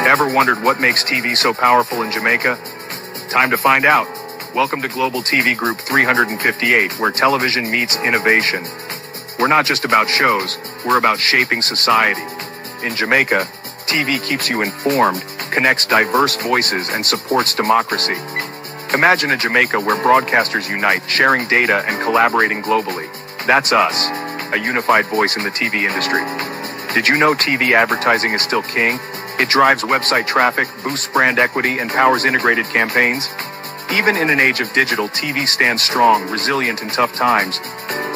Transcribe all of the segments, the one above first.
Ever wondered what makes TV so powerful in Jamaica? Time to find out. Welcome to Global TV Group 358, where television meets innovation. We're not just about shows, we're about shaping society. In Jamaica, TV keeps you informed, connects diverse voices, and supports democracy. Imagine a Jamaica where broadcasters unite, sharing data and collaborating globally. That's us, a unified voice in the TV industry. Did you know TV advertising is still king? It drives website traffic, boosts brand equity, and powers integrated campaigns. Even in an age of digital, TV stands strong, resilient in tough times.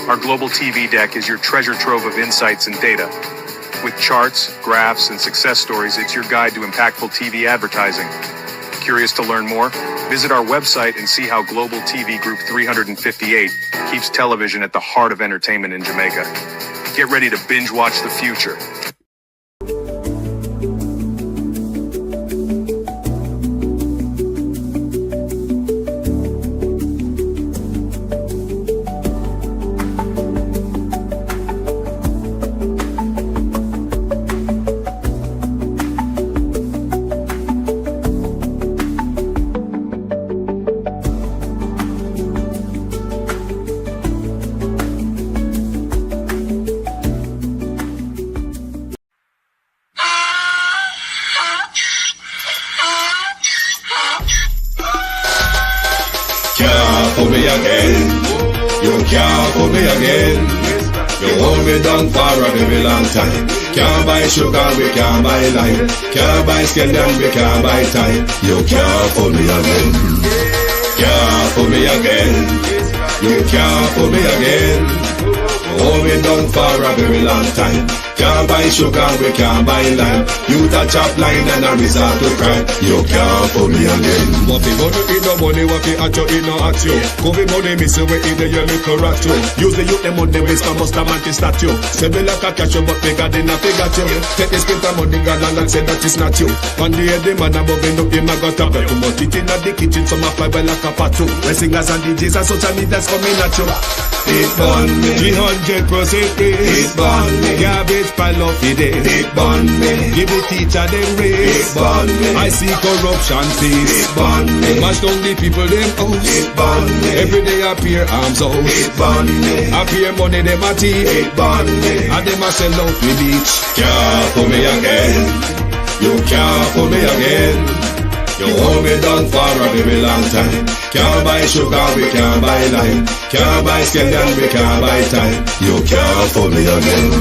Our Global TV Deck is your treasure trove of insights and data. With charts, graphs, and success stories, it's your guide to impactful TV advertising. Curious to learn more? Visit our website and see how Global TV Group 358 keeps television at the heart of entertainment in Jamaica. Get ready to binge watch the future. For me again, you can't for me again. You hold me down for a very long time. Can't buy sugar, we can't buy lime. Can't buy scallion, we can't buy time. You can't for me again. Can't for me again. You can't for me again. You hold me down for a very long time. Can't buy sugar, we can't buy lime. You touch up line and a resort to crime. You can't for me again. What fi money in no money, what fi at you in no at you. Covid money miss away in the your little rat you. Use the youth them money waste and must a man to start you. Say me like a catch you but bigger than a figure you. Take the spit of money gal and say that is not you. On the head the man above end up him a got a bet. But it in the kitchen some a fly well like a pat too. When singers and DJs and social media's coming at you. It burn me 300% raise. It burn me Garbage pile of the day. It burn me Give the teacher them It raise. burn me I see corruption It face. burn me Mash down the people them house. It burn me Every day appear arms out. It burn me Appear money them a thief. It burn me And them a sell out with each. Can't for me again. You can't for me again. You hold me down for a very long time. Can't buy sugar, we can't buy lime. Can't buy scallion, we can't buy time. You can't for me again.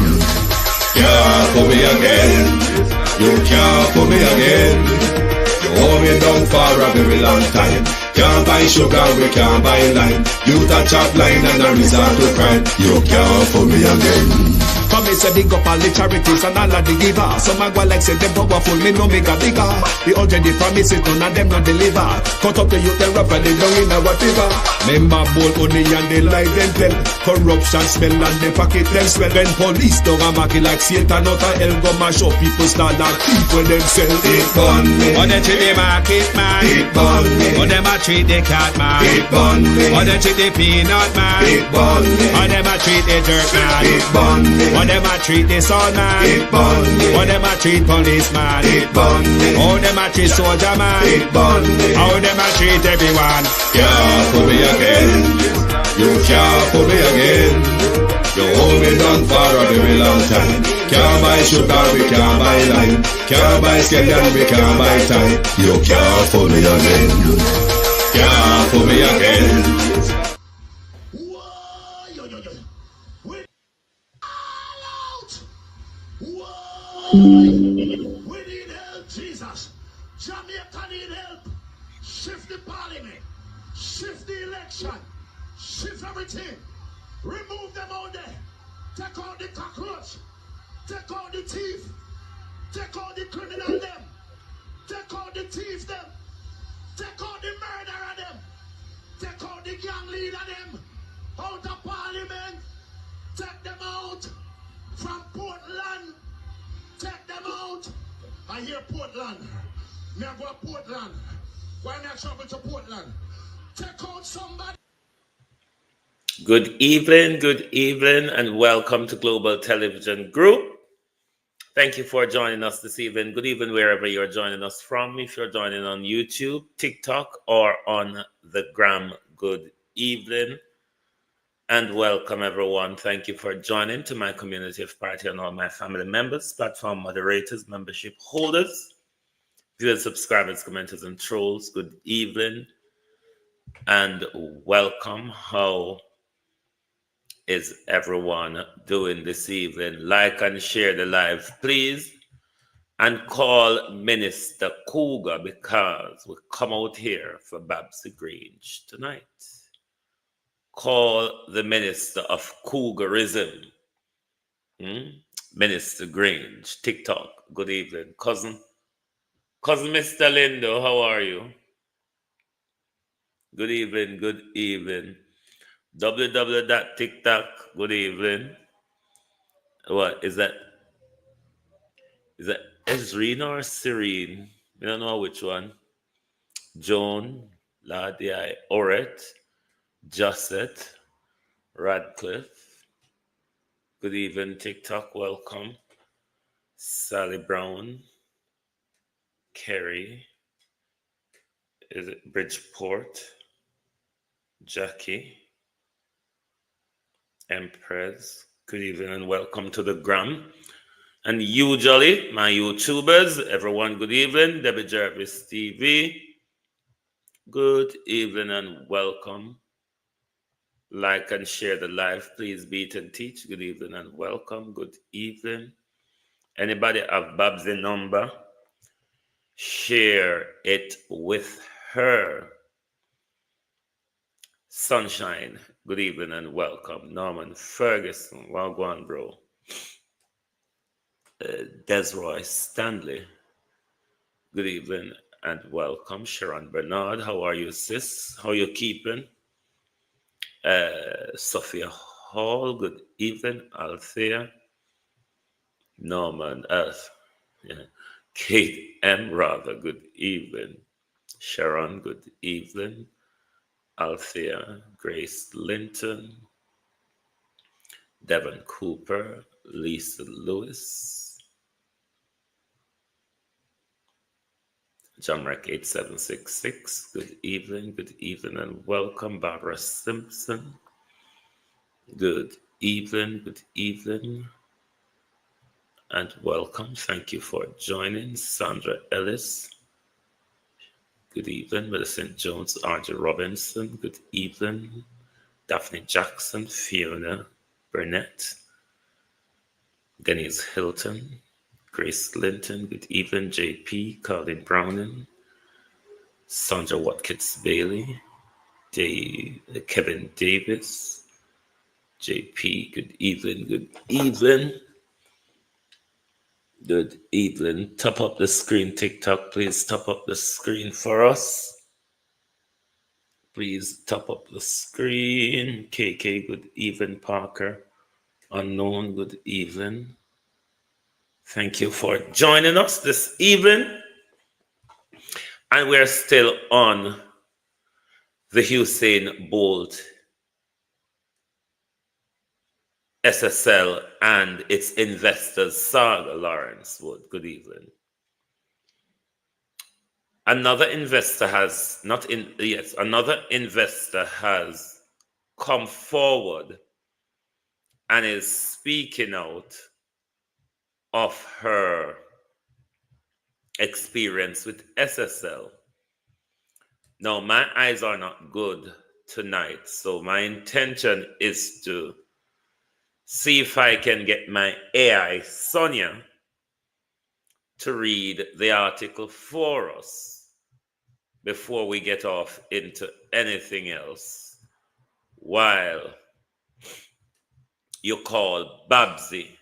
Can't for me again. You can't for me again. You hold me down for a very long time. Can't buy sugar, we can't buy lime. You touch up line and a resort to crime. You can't for me again. Come me say big up all the charities and all of the givers. Some a go like say them powerful, me no make a bigger. The already promises, none of them not deliver. Cut up the youth, they rap and they down in a whatever. Member bowl money and they lie them tell. Corruption smell and they pocket them swell. When police don't a market like Satan out of hell, go mash up people start like thief when them sell. It burn me On the treat the market man. It burn me On them a treat the cat man. It burn me On them treat the peanut man. It burn me On them a treat the jerk man. It burn me On them a treat the son man. It burn me How them a treat policeman. It burn me How them a treat soldier man. It burn me How them a treat everyone. Can't for me again. You can't for me again. You hold me down for a very long time. Can't buy sugar, we can't buy lime. Can't buy scallion, we can't buy time. You can't for me again. Can't for me again. We need help, Jesus. Jamaica need help. Shift the parliament. Shift the election. Shift everything. Remove them out there. Take out the cockroach. Take out the thief. Take out the criminal them. Take out the thief them. Take out the murderer them. Take out the gang leader them. Out of parliament. Take them out. From Portland. Take them out. I hear Portland. Me I go to Portland. Why not travel to Portland? Take out somebody. Good evening, and welcome to Global Television Group. Thank you for joining us this evening. Good evening, wherever you're joining us from. If you're joining on YouTube, TikTok, or on the Gram, good evening and welcome, everyone. Thank you for joining to my community of party and all my family members, platform moderators, membership holders, viewers, subscribers, commenters, and trolls. Good evening and welcome. How is everyone doing this evening? Like and share the live, please. And call Minister Cougar because we come out here for Babsy Grange tonight. Call the Minister of Cougarism. Minister Grange, TikTok. Good evening, cousin. Cousin Mr. Lindo, how are you? Good evening, good evening. www.tiktok, good evening. What is that? Is that Ezrina or Serene? I don't know which one. Joan, Ladia, Oret, Josset, Radcliffe. Good evening, TikTok. Welcome. Sally Brown, Kerry. Is it Bridgeport? Jackie, Empress. Good evening and welcome to the Gram. And usually, my YouTubers, everyone, good evening. Debbie Jarvis TV, good evening and welcome. Like and share the live, please. Beat and teach, good evening and welcome. Good evening. Anybody have Babsy number? Share it with her. Sunshine, good evening and welcome. Norman Ferguson, well gone, bro. Desroy Stanley, good evening and welcome. Sharon Bernard, how are you, sis? How you keeping? Sophia Hall, good evening. Althea, Norman F. Yeah. Kate M. Rather, good evening. Sharon, good evening. Althea, Grace Linton, Devon Cooper, Lisa Lewis, John Rack 8766, good evening, and welcome. Barbara Simpson, good evening, and welcome. Thank you for joining. Sandra Ellis, good evening. Millicent Jones, R.J. Robinson, good evening. Daphne Jackson, Fiona Burnett, Denise Hilton, Grace Linton, good evening. JP, Colin Browning, Sandra Watkins Bailey, Kevin Davis, JP, good evening. Good evening. Top up the screen, TikTok, please top up the screen for us. Please top up the screen. KK, good evening. Parker, Unknown, good evening. Thank you for joining us this evening. And we're still on the Usain Bolt SSL and its investors saga, Lawrence Wood. Good evening. Another investor has come forward and is speaking out of her experience with SSL. Now, my eyes are not good tonight, so my intention is to see if I can get my AI, Sonia, to read the article for us before we get off into anything else. While you call Babsy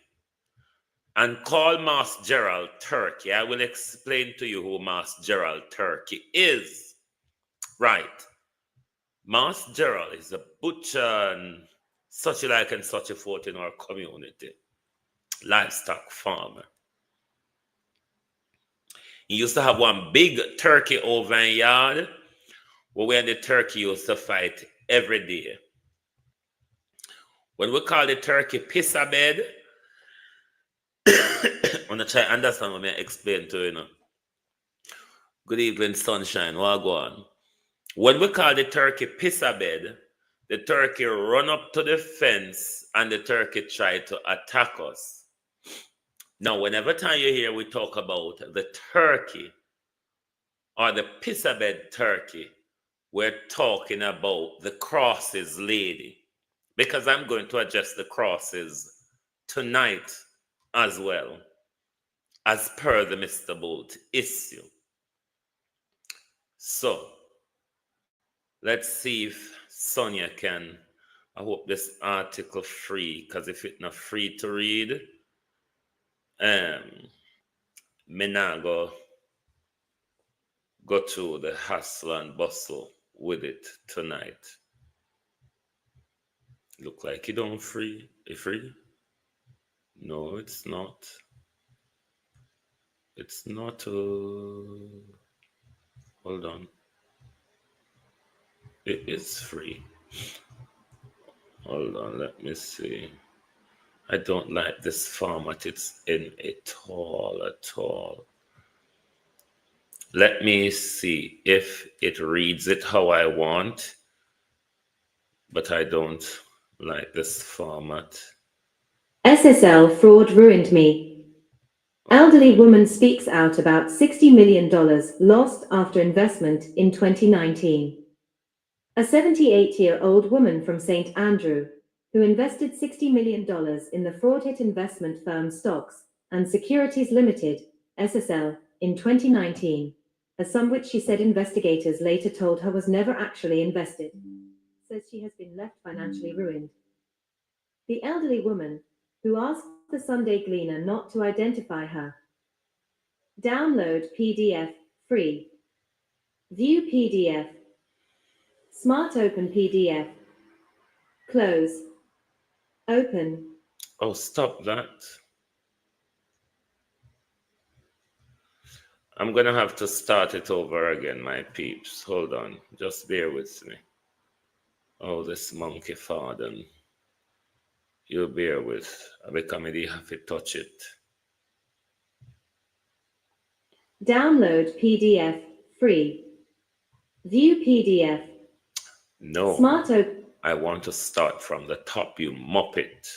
and call Mas Gerald Turkey. I will explain to you who Mas Gerald Turkey is. Right. Mas Gerald is a butcher and such like and such a forth in our community. Livestock farmer. He used to have one big turkey over in yard where the turkey used to fight every day. When we call the turkey piss a bed, want to try understand what I explain to you. Good evening, sunshine. What go on? When we call the turkey piss a bed, the turkey run up to the fence and the turkey try to attack us. Now, whenever time you hear we talk about the turkey or the piss a bed turkey, we're talking about the crosses lady, because I'm going to address the crosses tonight as well, as per the Mr. Bolt issue. So, let's see if Sonia can, I hope this article free, because if it's not free to read, me not go through the hustle and bustle with it tonight. Look like it don't free. It free? No, it's not. It's not. Hold on. It is free. Hold on, let me see. I don't like this format it's in at all. Let me see if it reads it how I want, but I don't like this format. SSL fraud ruined me. Elderly woman speaks out about $60 million lost after investment in 2019. A 78-year-old woman from St. Andrew, who invested $60 million in the fraud-hit investment firm Stocks and Securities Limited, SSL, in 2019, a sum which she said investigators later told her was never actually invested, says she has been left financially ruined. The elderly woman, who asked the Sunday Gleaner not to identify her. Download PDF, free. View PDF. Smart open PDF. Close. Open. Oh, stop that. I'm going to have to start it over again, my peeps. Hold on. Just bear with me. Oh, this monkey farden. You bear with. I become really have to touch it. Download PDF, free. View PDF. No. Smart open. I want to start from the top, you muppet.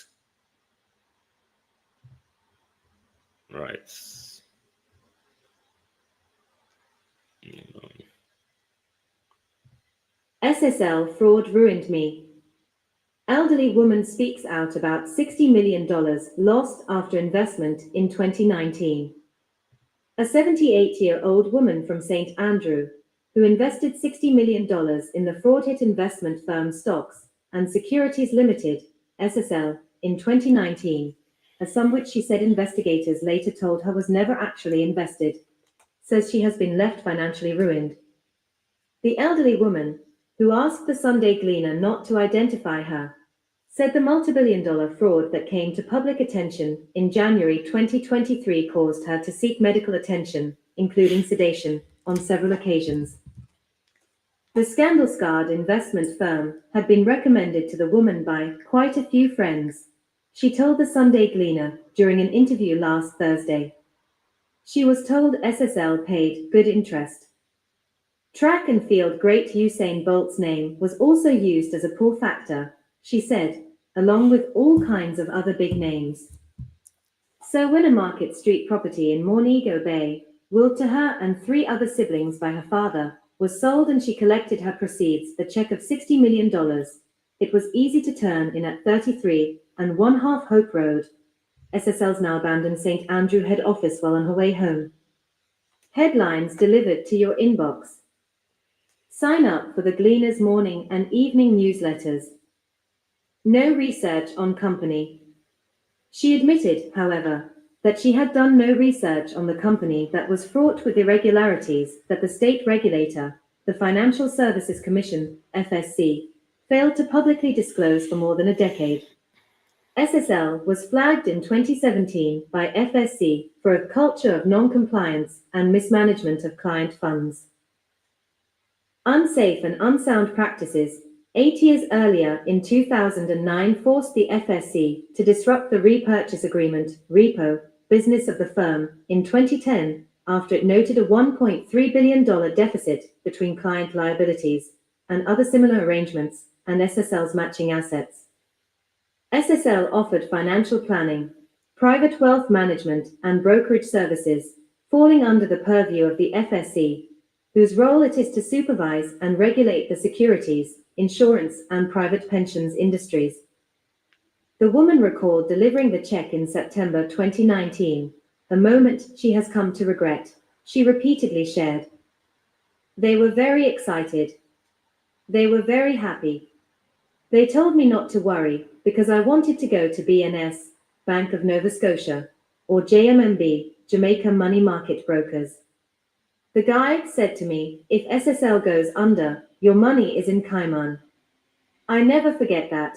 Right. SSL fraud ruined me. Elderly woman speaks out about $60 million lost after investment in 2019. A 78-year-old woman from St. Andrew, who invested $60 million in the fraud-hit investment firm Stocks and Securities Limited, SSL, in 2019, a sum which she said investigators later told her was never actually invested, says she has been left financially ruined. The elderly woman, who asked the Sunday Gleaner not to identify her, said the multi-billion-dollar fraud that came to public attention in January 2023 caused her to seek medical attention, including sedation, on several occasions. The scandal-scarred investment firm had been recommended to the woman by quite a few friends, she told the Sunday Gleaner during an interview last Thursday. She was told SSL paid good interest. Track and field great Usain Bolt's name was also used as a pull factor, she said, along with all kinds of other big names. So when a Market Street property in Montego Bay, willed to her and 3 other siblings by her father, was sold and she collected her proceeds, the check of $60 million, it was easy to turn in at 33 and 1/2 Hope Road, SSL's now abandoned St. Andrew head office, while on her way home. Headlines delivered to your inbox. Sign up for the Gleaner's morning and evening newsletters. No research on company. She admitted, however, that she had done no research on the company that was fraught with irregularities that the state regulator, the Financial Services Commission, FSC, failed to publicly disclose for more than a decade. SSL was flagged in 2017 by FSC for a culture of non-compliance and mismanagement of client funds. Unsafe and unsound practices 8 years earlier, in 2009, forced the FSC to disrupt the repurchase agreement, repo, business of the firm in 2010 after it noted a $1.3 billion deficit between client liabilities and other similar arrangements and SSL's matching assets. SSL offered financial planning, private wealth management, and brokerage services, falling under the purview of the FSC, whose role it is to supervise and regulate the securities, insurance, and private pensions industries. The woman recalled delivering the check in September 2019, a moment she has come to regret. She repeatedly shared. They were very excited. They were very happy. They told me not to worry because I wanted to go to BNS, Bank of Nova Scotia, or JMMB, Jamaica Money Market Brokers. The guide said to me, if SSL goes under, your money is in Cayman. I never forget that.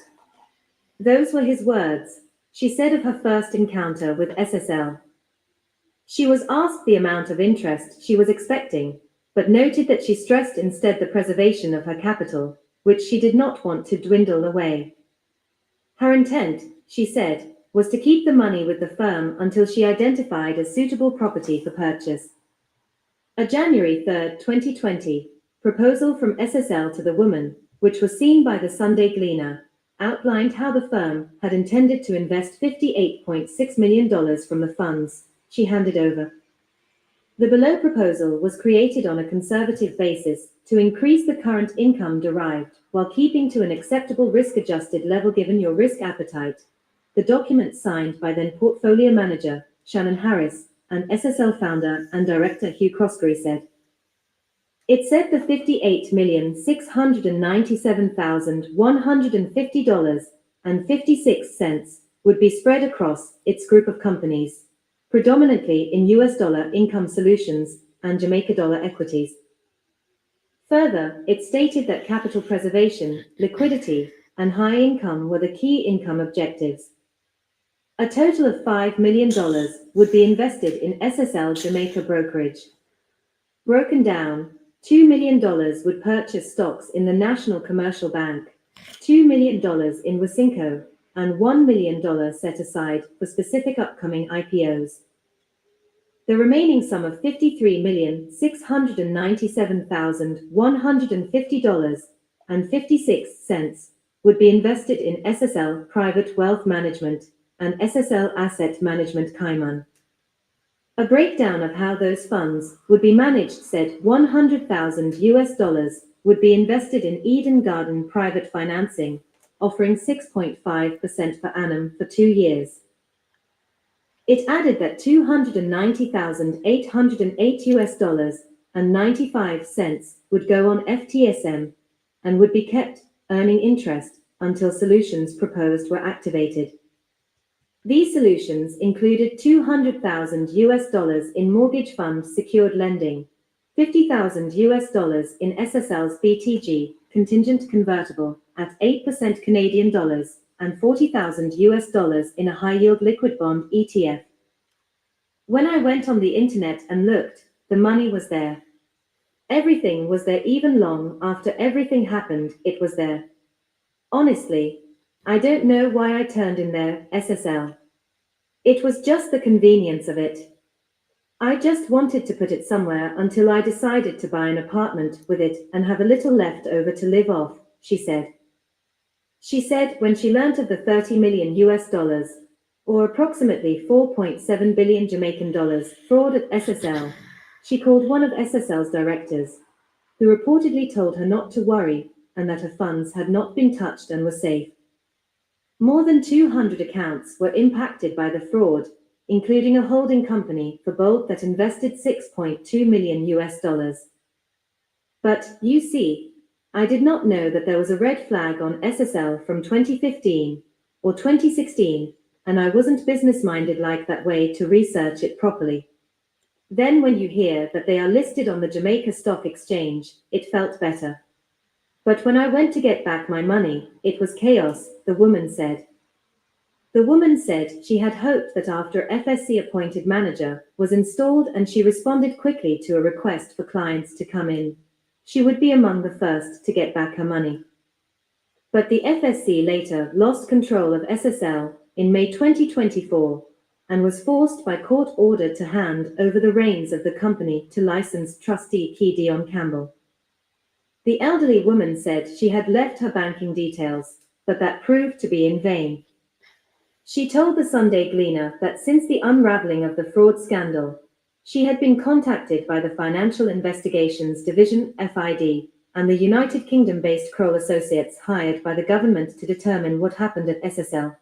Those were his words, she said of her first encounter with SSL. She was asked the amount of interest she was expecting, but noted that she stressed instead the preservation of her capital, which she did not want to dwindle away. Her intent, she said, was to keep the money with the firm until she identified a suitable property for purchase. A January 3, 2020, proposal from SSL to the woman, which was seen by the Sunday Gleaner, outlined how the firm had intended to invest $58.6 million from the funds she handed over. The below proposal was created on a conservative basis to increase the current income derived while keeping to an acceptable risk-adjusted level given your risk appetite. The document signed by then portfolio manager Shannon Harris and SSL founder and director Hugh Croskery said. It said the $58,697,150.56 would be spread across its group of companies, predominantly in US dollar income solutions and Jamaica dollar equities. Further, it stated that capital preservation, liquidity, and high income were the key income objectives. A total of $5 million would be invested in SSL Jamaica brokerage. Broken down, $2 million would purchase stocks in the National Commercial Bank, $2 million in Wasinco, and $1 million set aside for specific upcoming IPOs. The remaining sum of $53,697,150.56 would be invested in SSL Private Wealth Management and SSL Asset Management Cayman. A breakdown of how those funds would be managed said $100,000 would be invested in Eden Garden Private Financing, offering 6.5% per annum for 2 years. It added that $290,808.95 would go on FTSM and would be kept earning interest until solutions proposed were activated. These solutions included $200,000 in mortgage fund secured lending, $50,000 in SSL's BTG contingent convertible at 8% Canadian dollars, and $40,000 in a high-yield liquid bond ETF. When I went on the internet and looked, the money was there. Everything was there even long after everything happened, it was there. Honestly, I don't know why I turned in there, SSL. It was just the convenience of it. I just wanted to put it somewhere until I decided to buy an apartment with it and have a little left over to live off, she said. She said when she learnt of the $30 million, or approximately 4.7 billion Jamaican dollars, fraud at SSL, she called one of SSL's directors, who reportedly told her not to worry and that her funds had not been touched and were safe. More than 200 accounts were impacted by the fraud, including a holding company for Bolt that invested $6.2 million. But, you see, I did not know that there was a red flag on SSL from 2015 or 2016, and I wasn't business-minded like that way to research it properly. Then when you hear that they are listed on the Jamaica Stock Exchange, it felt better. But when I went to get back my money, it was chaos, the woman said. The woman said she had hoped that after FSC-appointed manager was installed and she responded quickly to a request for clients to come in, she would be among the first to get back her money. But the FSC later lost control of SSL in May 2024, and was forced by court order to hand over the reins of the company to licensed trustee Key Dion Campbell. The elderly woman said she had left her banking details, but that proved to be in vain. She told the Sunday Gleaner that since the unraveling of the fraud scandal, she had been contacted by the Financial Investigations Division (FID) and the United Kingdom-based Kroll Associates hired by the government to determine what happened at SSL.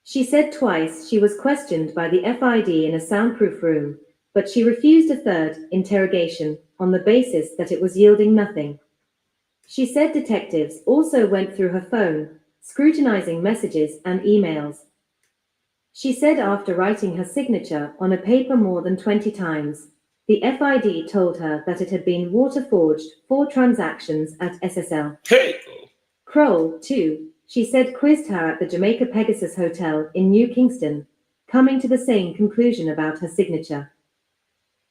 She said twice she was questioned by the FID in a soundproof room, but she refused a third interrogation on the basis that it was yielding nothing. She said detectives also went through her phone, scrutinizing messages and emails. She said after writing her signature on a paper more than 20 times, the FID told her that it had been water-forged 4 transactions at SSL. Hey! Kroll, too, she said, quizzed her at the Jamaica Pegasus Hotel in New Kingston, coming to the same conclusion about her signature.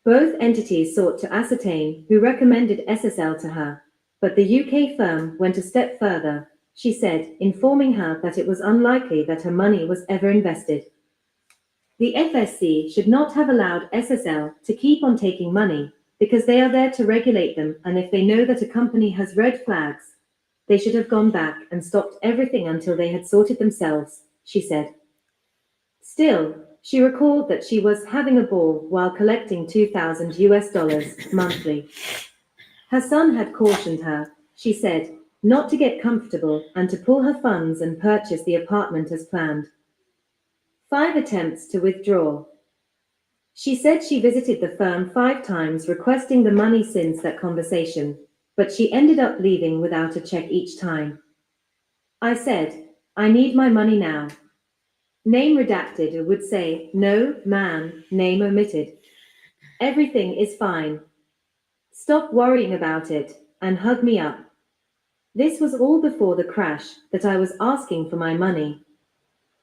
Both entities sought to ascertain who recommended SSL to her, but the UK firm went a step further, she said, informing her that it was unlikely that her money was ever invested. The FSC should not have allowed SSL to keep on taking money because they are there to regulate them, and if they know that a company has red flags, they should have gone back and stopped everything until they had sorted themselves, she said. Still, she recalled that she was having a ball while collecting $2,000 monthly. Her son had cautioned her, she said, not to get comfortable and to pull her funds and purchase the apartment as planned. 5 attempts to withdraw. She said she visited the firm 5 times requesting the money since that conversation, but she ended up leaving without a check each time. I said, I need my money now. Name redacted would say, no, man, name omitted. Everything is fine. Stop worrying about it, and hug me up. This was all before the crash that I was asking for my money.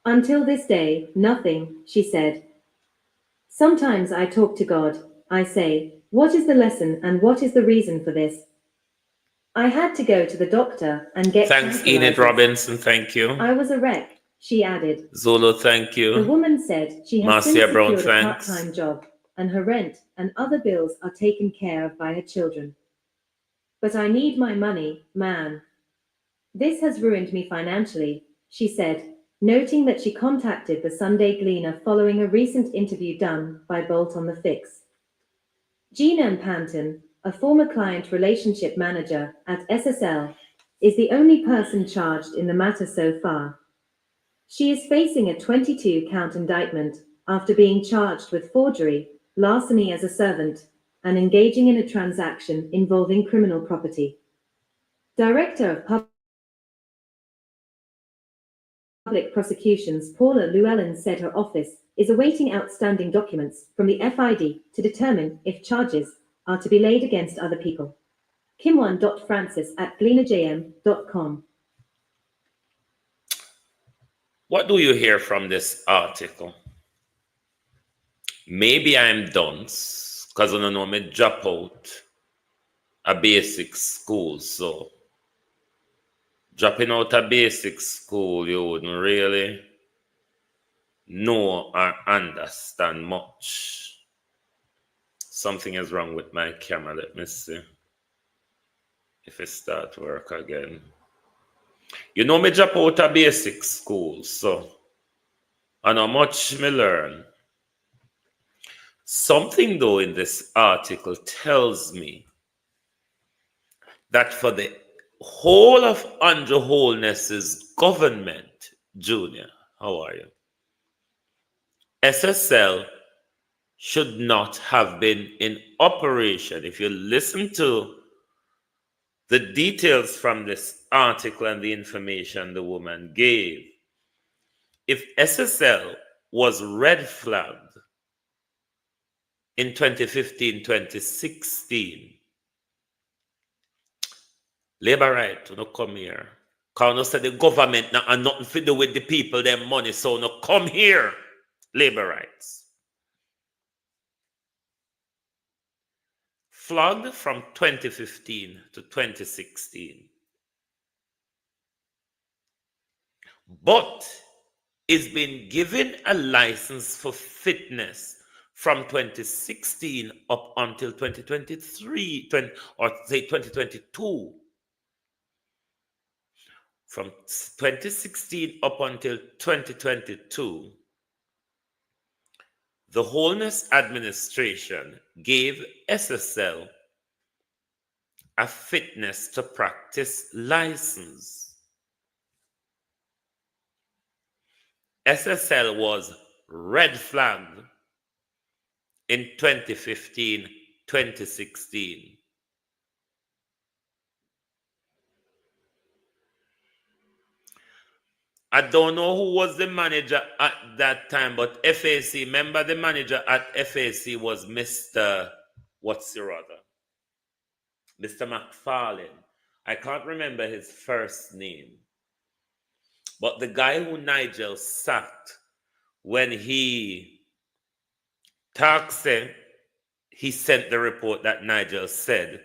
Until this day, nothing, she said. Sometimes I talk to God. I say, what is the lesson and what is the reason for this? I had to go to the doctor and get Thanks, Enid Robinson, thank you. I was a wreck, she added. Zulu, thank you. The woman said she has Marcia since Brown, secured a thanks. part-time job, and her rent and other bills are taken care of by her children. But I need my money, man. This has ruined me financially, she said, noting that she contacted the Sunday Gleaner following a recent interview done by Bolt on the Fix. Gina Panton, a former client relationship manager at SSL, is the only person charged in the matter so far. She is facing a 22-count indictment after being charged with forgery, larceny as a servant, and engaging in a transaction involving criminal property. Director of Public Prosecutions Paula Llewellyn said her office is awaiting outstanding documents from the FID to determine if charges are to be laid against other people. Kim1.Francis@gleanerjm.com. What do you hear from this article? Maybe I'm dunce, because I don't know me drop out a basic school, so dropping out a basic school, you wouldn't really know or understand much. Something is wrong with my camera. Let me see if it start work again. You know me drop out a basic school, so I know much me learn. Something though in this article tells me that for the whole of Andrew Holness's government, Junior, how are you? SSL should not have been in operation. If you listen to the details from this article and the information the woman gave, if SSL was red flagged in 2015, 2016, labor right to no come here. Because no say the government not and nothing to do with the people, their money, so no come here. Labor rights. Flogged from 2015 to 2016. But is being given a license for fitness from 2016 up until 2023, or say 2022. From 2016 up until 2022, the Holness administration gave SSL a fitness to practice license. SSL was red flagged in 2015, 2016. I don't know who was the manager at that time, but FAC, remember the manager at FAC was Mr. Mr. McFarlane. I can't remember his first name. But the guy who Nigel sacked when he he sent the report that Nigel said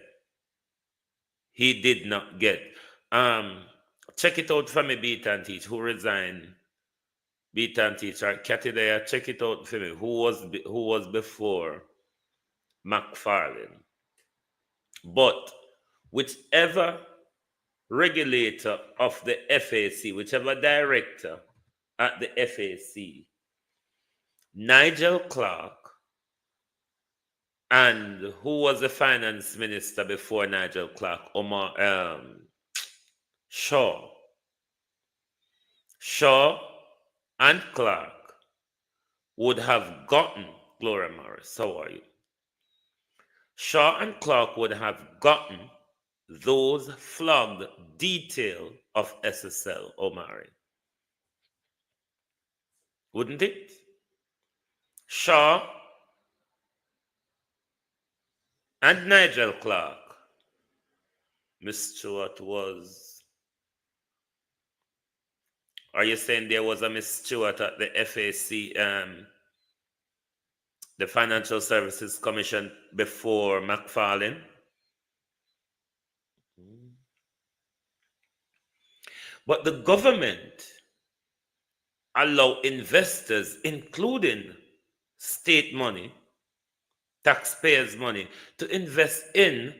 he did not get. Check it out for me, Beat and Teach, who resigned. Beat and Teach, or Cathy there, check it out for me. Who was before McFarlane? But whichever regulator of the FAC, whichever director at the FAC, Nigel Clark, and who was the finance minister before Nigel Clark? Shaw and Clark would have gotten, Gloria Morris, how are you? Shaw and Clark would have gotten those flogged detail of SSL, Omari. Wouldn't it? Shaw and Nigel Clark. Miss Stewart was... Are you saying there was a Miss Stewart at the FAC, the Financial Services Commission, before McFarlane? But the government allow investors, including state money, taxpayers' money, to invest in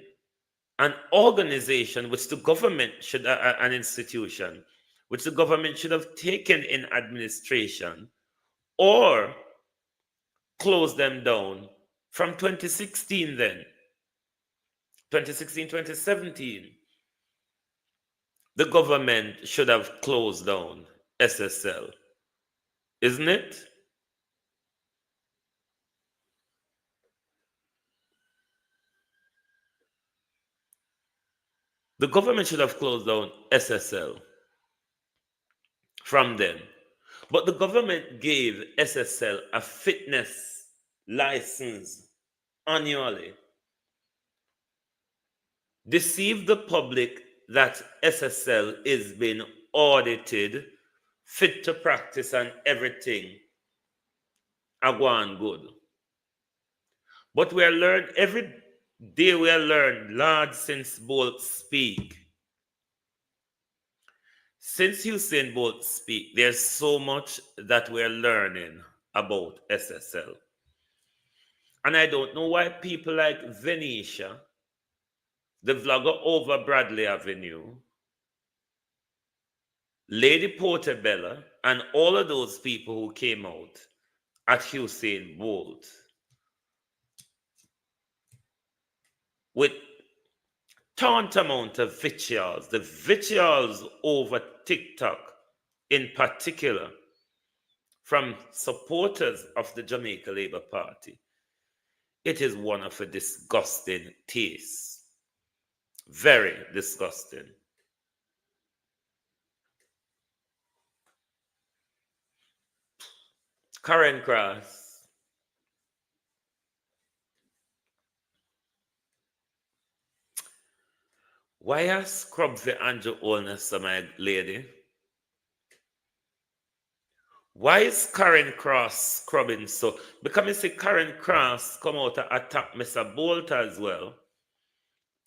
an organization which the government should, an institution, which the government should have taken in administration or closed them down from 2016 then. 2016, 2017. The government should have closed down SSL. Isn't it? The government should have closed down SSL from then. But the government gave SSL a fitness license annually. Deceived the public that SSL is being audited, fit to practice and everything are going good. But we are learning, every day we are learning, Lord, since Bolt speak. Since Usain Bolt speak, there's so much that we're learning about SSL. And I don't know why people like Venetia, the vlogger over Bradley Avenue, Lady Portobello, and all of those people who came out at Usain Bolt with tantamount of vitriol, the vitriols over TikTok in particular, from supporters of the Jamaica Labour Party. It is one of a disgusting taste. Very disgusting. Karen Cross. Why are scrub for Andrew Holness, my lady? Why is Karen Cross scrubbing so? Because I see Karen Cross come out to attack Mr. Bolt as well.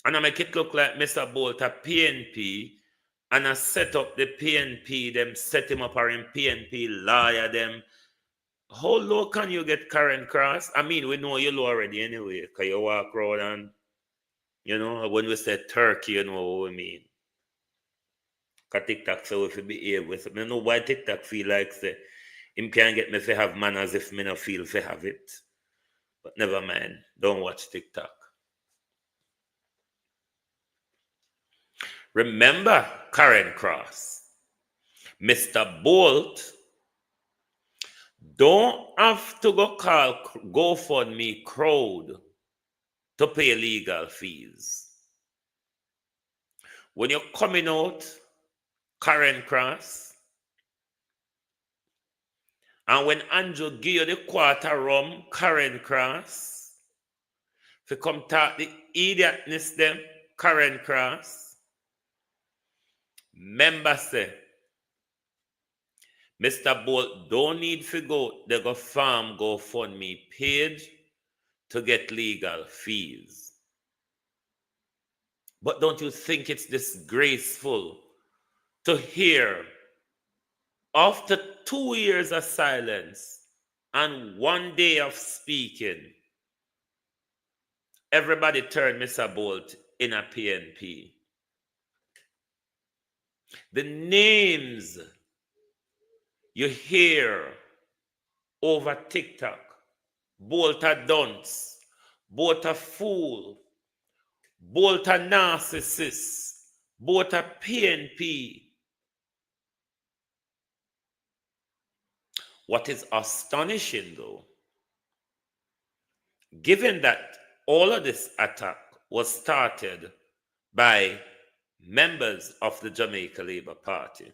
And I make it look like Mr. Bolt a PNP and I set up the PNP, them set him up or in PNP lawyer them. How low can you get Karen Cross? I mean, we know you're low already anyway, because you walk around and, you know, when we say Turkey, you know what we mean. Because TikTok so if you behave with it. I know why TikTok feel like say, him can't get me to have manners if me not feel to have it. But never mind, don't watch TikTok. Remember Karen Cross, Mr. Bolt don't have to go call GoFundMe crowd to pay legal fees. When you're coming out, Karen Cross, and when Andrew give you the quarter rum, Karen Cross, if you come talk the idiotness them, Karen Cross, member say, Mr. Bolt don't need to go, they go farm GoFundMe page to get legal fees. But don't you think it's disgraceful to hear after 2 years of silence and 1 day of speaking, everybody turned Mr. Bolt in a PNP. The names you hear over TikTok, Bolt a dunce, Bolt a fool, Bolt a narcissist, Bolt a PNP. What is astonishing though, given that all of this attack was started by members of the Jamaica Labour Party,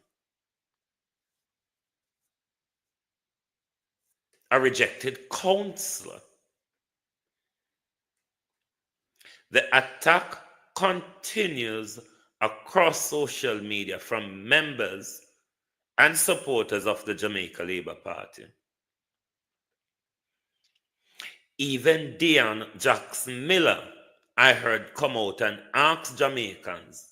a rejected councillor, the attack continues across social media from members and supporters of the Jamaica Labour Party. Even Dion Jackson Miller, I heard come out and ask Jamaicans,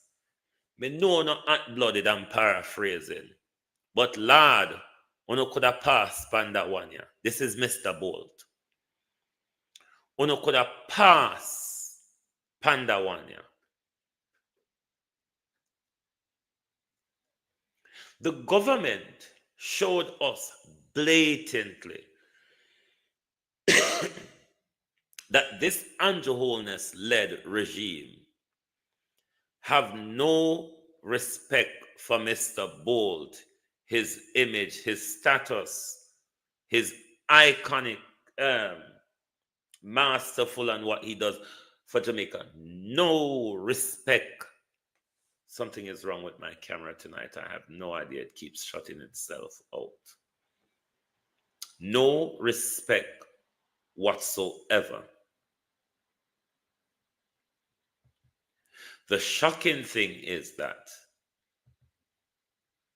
me know not hot-blooded and paraphrasing, but Lord, uno could have passed pan that one yeah. This is Mr. Bolt. Uno could have passed pan that one yeah. The government showed us blatantly that this Andrew Holness-led regime have no respect for Mr. Bolt, his image, his status, his iconic, masterful and what he does for Jamaica. No respect. Something is wrong with my camera tonight. I have no idea. It keeps shutting itself out. No respect whatsoever. The shocking thing is that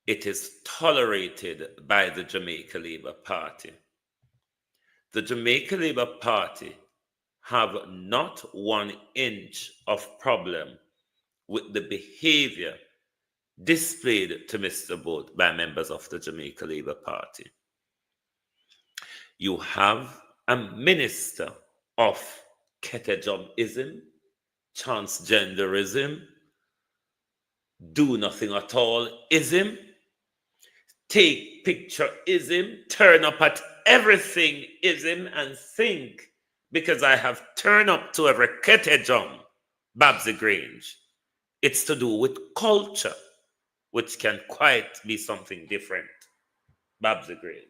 it is tolerated by the Jamaica Labour Party. The Jamaica Labour Party have not 1 inch of problem with the behavior displayed to Mr. Bolt by members of the Jamaica Labour Party. You have a minister of Ketejumism, transgenderism, do nothing at all ism, take picture ism, turn up at everything ism, and think because I have turned up to every Ketejum, Babsy Grange, it's to do with culture, which can quite be something different. Babsy Grange.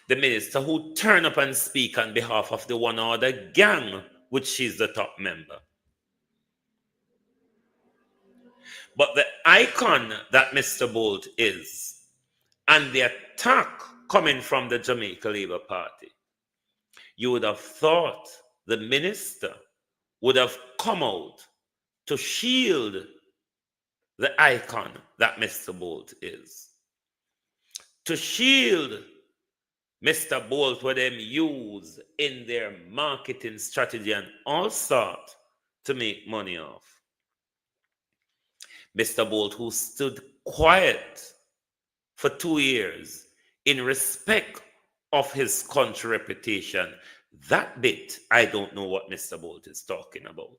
The minister who turn up and speak on behalf of the one other gang, which she's the top member. But the icon that Mr. Bolt is, and the attack coming from the Jamaica Labour Party, you would have thought the minister would have come out to shield the icon that Mr. Bolt is. To shield Mr. Bolt, what them use in their marketing strategy and all sort to make money off. Mr. Bolt, who stood quiet for 2 years in respect of his country reputation. That bit, I don't know what Mr. Bolt is talking about.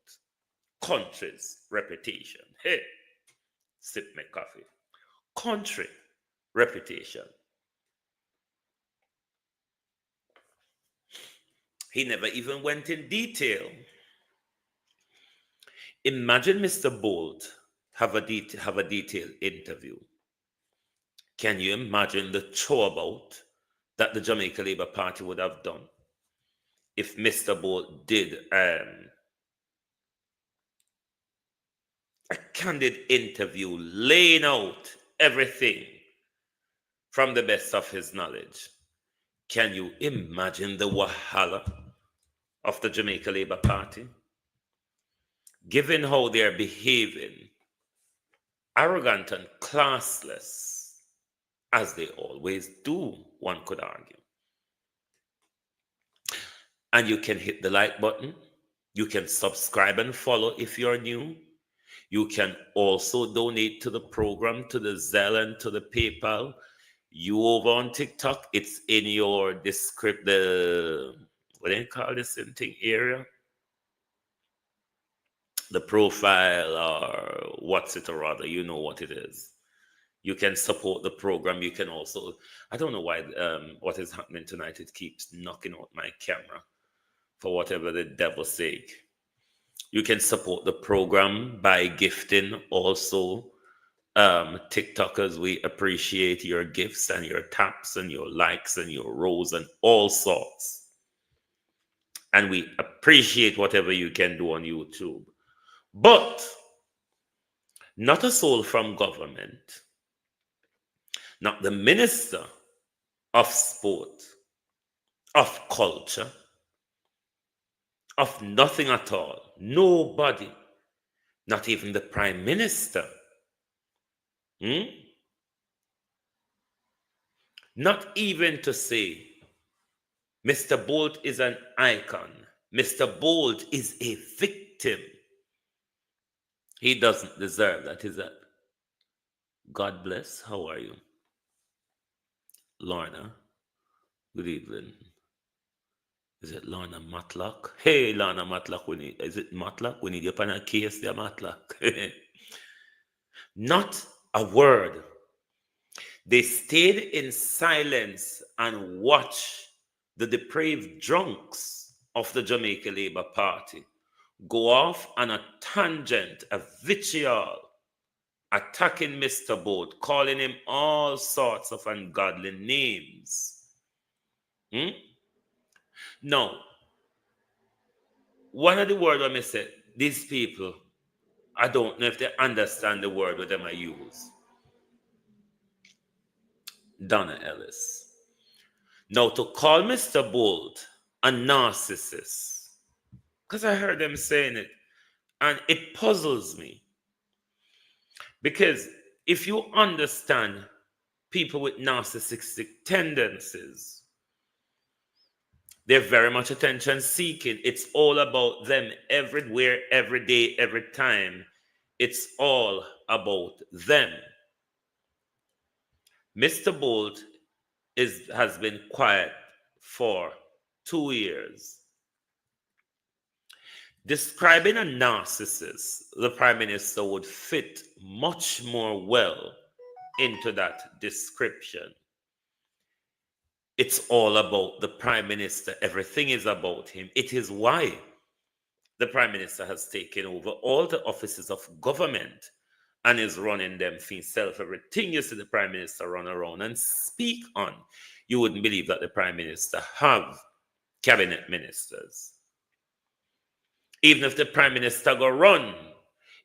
Country's reputation. Hey, sip my coffee. Country reputation. He never even went in detail. Imagine Mr. Bolt have a detailed interview. Can you imagine the throwabout that the Jamaica Labour Party would have done if Mr. Bolt did a candid interview laying out everything from the best of his knowledge? Can you imagine the wahala of the Jamaica Labour Party? Given how they're behaving, arrogant and classless, as they always do, one could argue. And you can hit the like button. You can subscribe and follow if you're new. You can also donate to the program, to the Zelle and to the PayPal. You over on TikTok, it's in your what do you call this thing area? The profile or what's it or rather, you know what it is. You can support the program. You can also, I don't know why what is happening tonight. It keeps knocking out my camera for whatever the devil's sake. You can support the program by gifting also. TikTokers, we appreciate your gifts and your taps and your likes and your rows and all sorts. And we appreciate whatever you can do on YouTube. But not a soul from government, not the Minister of Sport, of Culture, of nothing at all. Nobody, not even the Prime Minister. Not even to say, Mr. Bolt is an icon. Mr. Bolt is a victim. He doesn't deserve that, is that? God bless. How are you? Lorna. Good evening. Is it Lorna Matlock? Hey, Lorna Matlock. Is it Matlock? We need you on a case there, Matlock. Not a word. They stayed in silence and watched the depraved drunks of the Jamaica Labour Party go off on a tangent, a vitriol, attacking Mr. Bolt, calling him all sorts of ungodly names. Now, one of the words I said, these people, I don't know if they understand the word that I use. Donna Ellis. Now, to call Mr. Bolt a narcissist, because I heard them saying it, and it puzzles me. Because if you understand people with narcissistic tendencies, they're very much attention seeking. It's all about them everywhere, every day, every time. It's all about them. Mr. Bolt has been quiet for 2 years. Describing a narcissist, the Prime Minister would fit much more well into that description. It's all about the Prime Minister. Everything is about him. It is why the Prime Minister has taken over all the offices of government and is running them for himself. Everything you see the Prime Minister run around and speak on, you wouldn't believe that the Prime Minister have cabinet ministers. Even if the Prime Minister go run,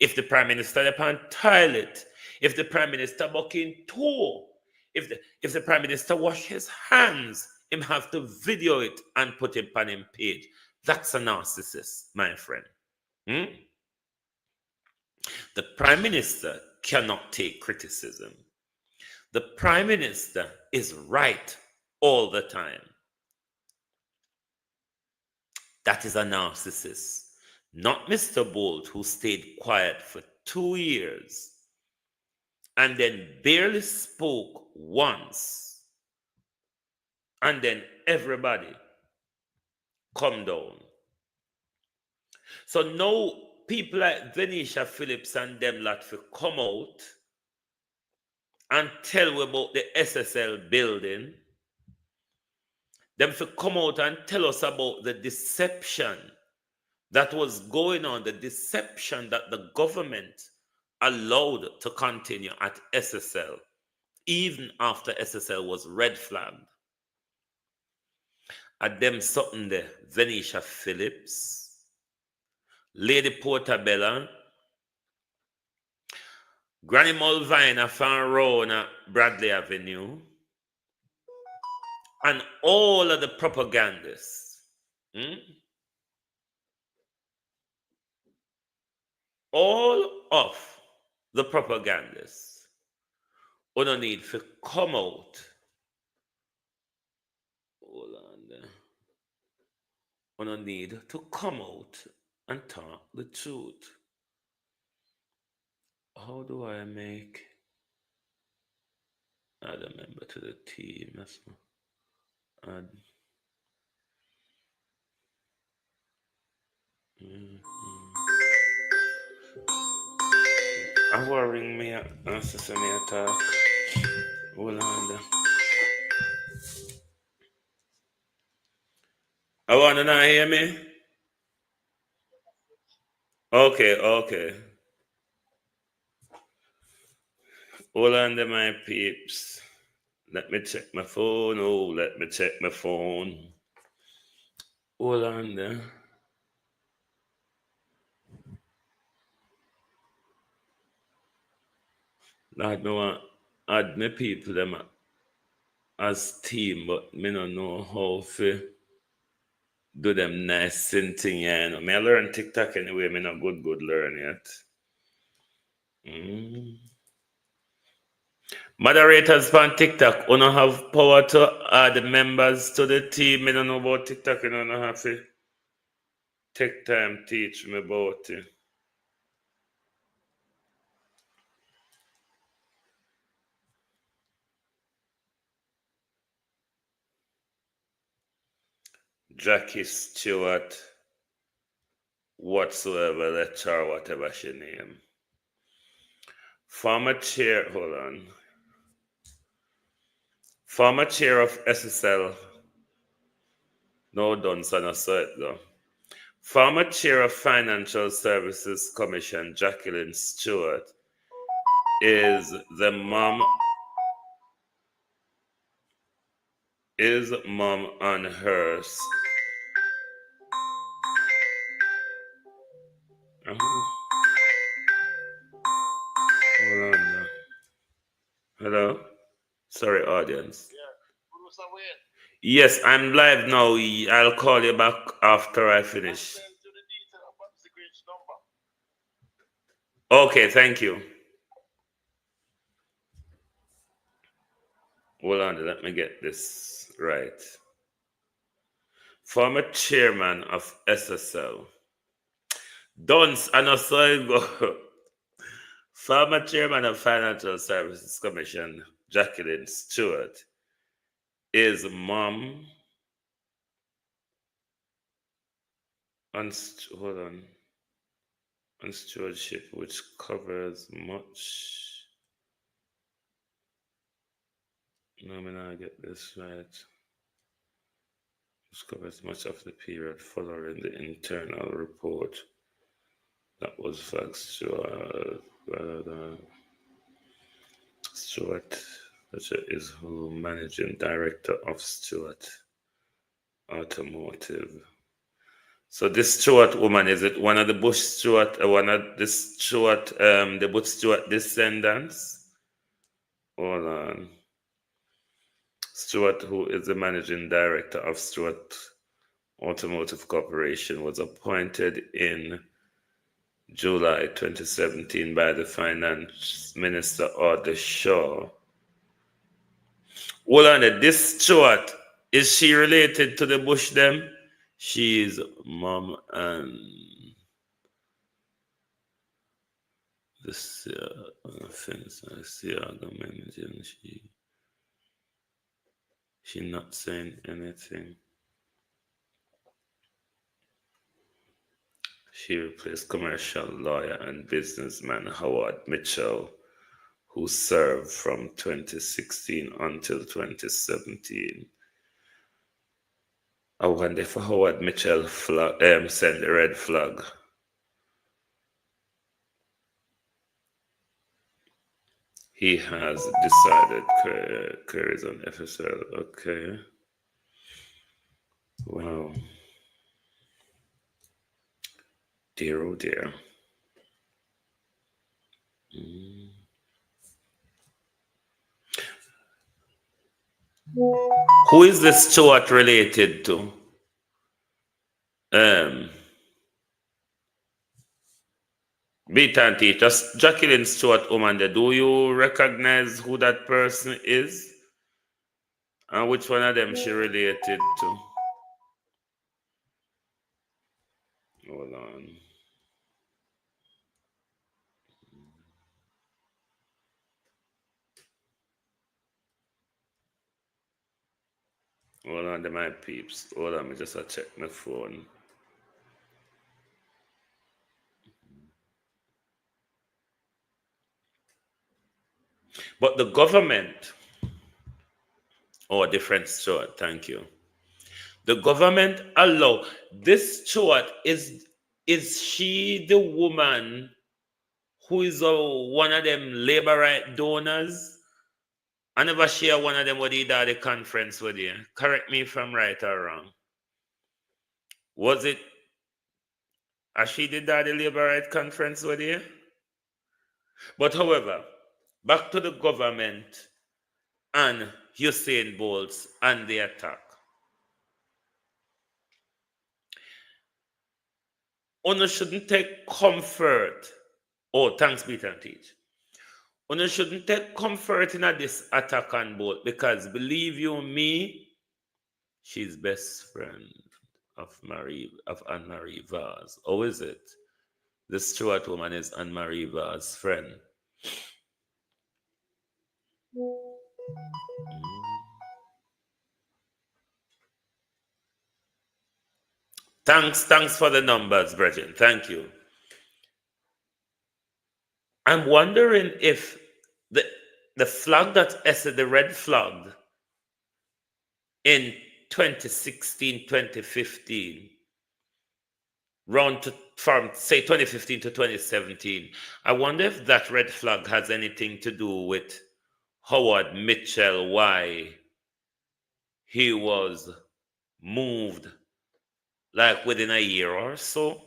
if the Prime Minister upon toilet, if the Prime Minister buck in toe, if the Prime Minister wash his hands, him have to video it and put it on him page. That's a narcissist, my friend. The Prime Minister cannot take criticism. The Prime Minister is right all the time. That is a narcissist. Not Mr. Bolt, who stayed quiet for 2 years and then barely spoke once, and then everybody come down. So now people like Venetia Phillips and them lot to come out and tell we about the SSL building. Them to come out and tell us about the deception that was going on, the deception that the government allowed to continue at SSL, even after SSL was red flagged. At them something there, Venetia Phillips, Lady Portabella, Granny Mulvina Fan Road, Bradley Avenue, and all of the propagandists. All of the propagandists who don't need to come out. Hold on there. Who don't need to come out and talk the truth. How do I make add a member to the team? That's add. I'm worrying me answer me attack. Hold on there. I want to not hear me? Okay. Hold on there, my peeps. Let me check my phone. Let me check my phone. Hold on there. Lord, me want add my people them as team, but me don't know how to do them nice thing, you know. Me I learn TikTok anyway, me not good learn yet. Moderators on TikTok, you don't have power to add members to the team. Me don't know about TikTok, you don't have to take time teach me about it. Jackie Stewart, whatsoever, let her, whatever she name. Former chair, hold on. Former chair of SSL, no done, so no saw it though. Former chair of Financial Services Commission, Jacqueline Stewart, is mom on hers. Hold on now. Hello? Sorry, audience. Yes, I'm live now. I'll call you back after I finish. Okay, thank you. Hold on, let me get this right. Former chairman of SSL. Dunce, and also go. Former chairman of Financial Services Commission, Jacqueline Stewart, is mom on stewardship, which covers much. No, I mean, I get this right. Which covers much of the period following the internal report that was faxed to Stewart, which is who managing director of Stewart Automotive. So this Stewart woman, is it one of the Bush Stewart, one of the Stewart, the Bush Stewart descendants? Hold on. Stewart, who is the managing director of Stewart Automotive Corporation, was appointed in July 2017 by the Finance Minister Arthur Shaw. Hold on, this Stewart, is she related to the Bush them? She's mom and This offense, I see argument, and she not saying anything. She replaced commercial lawyer and businessman Howard Mitchell, who served from 2016 until 2017. I wonder if Howard Mitchell sent the red flag. He has decided queries on FSL. Okay. Wow. Dear, oh dear. Who is this Stuart related to? Beat and teach. Just Jacqueline Stewart Omanda. Do you recognize who that person is? And which one of them she related to? Hold on. Hold on, my peeps. Hold on, me just check my phone. But the government, different Stuart, thank you. The government allow this Stuart is she the woman who is one of them labor right donors? I never share one of them what he did the conference with you. Correct me if I'm right or wrong. Was it she did that the labor right conference with you? But however, back to the government and Usain Bolt and the attack. One shouldn't take comfort. Oh, thanks, Beat and Teach. One shouldn't take comfort in this attack on Bolt because believe you me, she's best friend of Anne-Marie Vaz. How is it? The Stuart woman is Anne-Marie Vaz's friend. Thanks for the numbers, Bridget. Thank you. I'm wondering if the flag that the red flag in 2016, 2015, from say 2015 to 2017, I wonder if that red flag has anything to do with Howard Mitchell, why he was moved like within a year or so.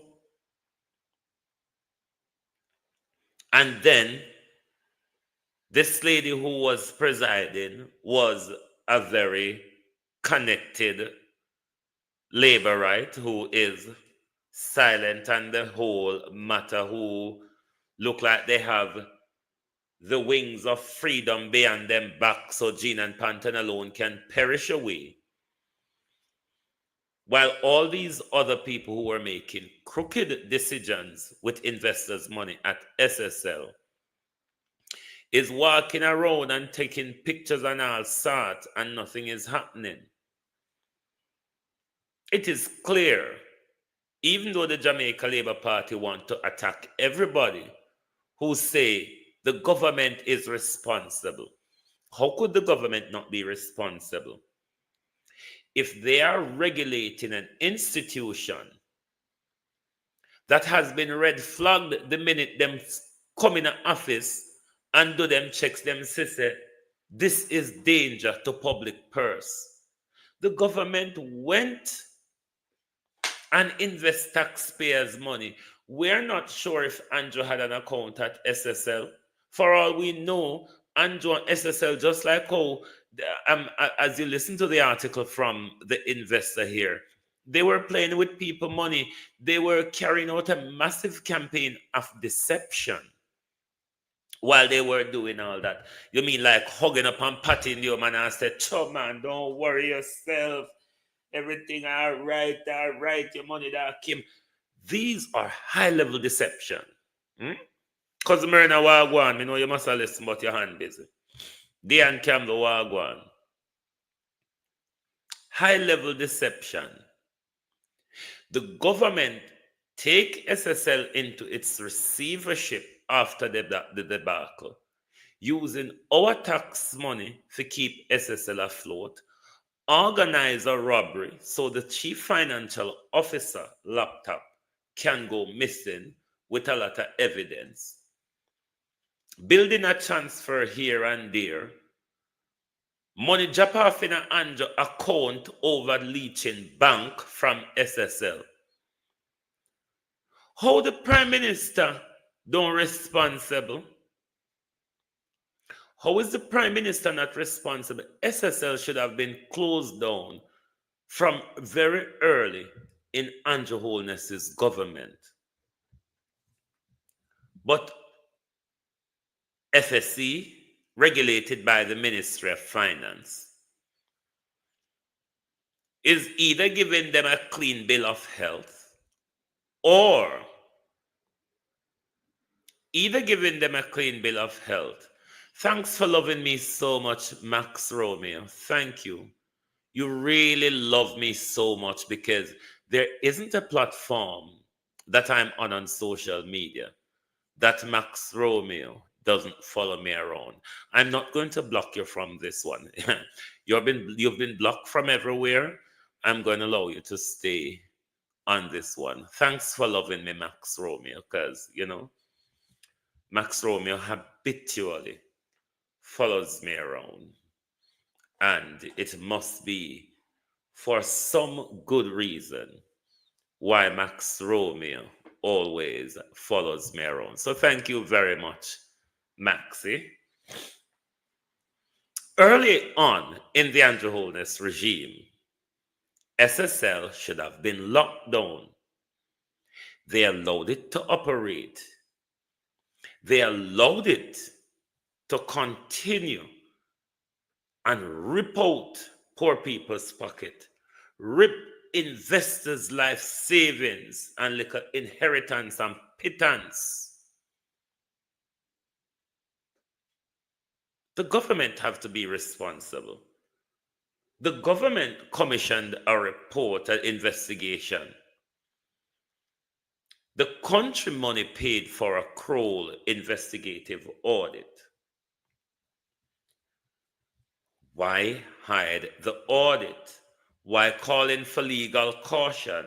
And then this lady who was presiding was a very connected laborite who is silent on the whole matter, who look like they have the wings of freedom beyond them back so Jean and Panton alone can perish away. While all these other people who were making crooked decisions with investors' money at SSL is walking around and taking pictures and all sorts, and nothing is happening. It is clear, even though the Jamaica Labour Party want to attack everybody who say the government is responsible. How could the government not be responsible? If they are regulating an institution that has been red flagged the minute them come in office and do them checks, them say, this is danger to public purse. The government went and invest taxpayers' money. We're not sure if Andrew had an account at SSL. For all we know, Andrew and SSL, just like how, as you listen to the article from the investor here, they were playing with people money. They were carrying out a massive campaign of deception while they were doing all that. You mean like hugging up and patting you, man, and said, "Oh man, don't worry yourself. Everything all right, your money that came." These are high-level deception. Cause Marina Wagwan, you know you must have listened but your hand busy. Diane Campbell Wagwan. High level deception. The government take SSL into its receivership after the debacle, using our tax money to keep SSL afloat, organize a robbery so the chief financial officer laptop can go missing with a lot of evidence, building a transfer here and there, money drop off in an Andrew account over leeching bank from SSL. How the Prime Minister don't responsible? How is the Prime Minister not responsible? SSL should have been closed down from very early in Andrew Holness's government. But FSC, regulated by the Ministry of Finance, is either giving them a clean bill of health or Thanks for loving me so much, Max Romeo. Thank you. You really love me so much because there isn't a platform that I'm on social media that Max Romeo doesn't follow me around. I'm not going to block you from this one. You've been blocked from everywhere. I'm going to allow you to stay on this one. Thanks for loving me, Max Romeo, because, Max Romeo habitually follows me around. And it must be for some good reason why Max Romeo always follows me around. So thank you very much, Maxie. Early on in the Andrew Holness regime, SSL should have been locked down. They allowed it to operate. They allowed it to continue and rip out poor people's pocket, rip investors' life savings and little inheritance and pittance. The government have to be responsible. The government commissioned a report, an investigation. The country money paid for a Kroll investigative audit. Why hide the audit? Why calling for legal caution?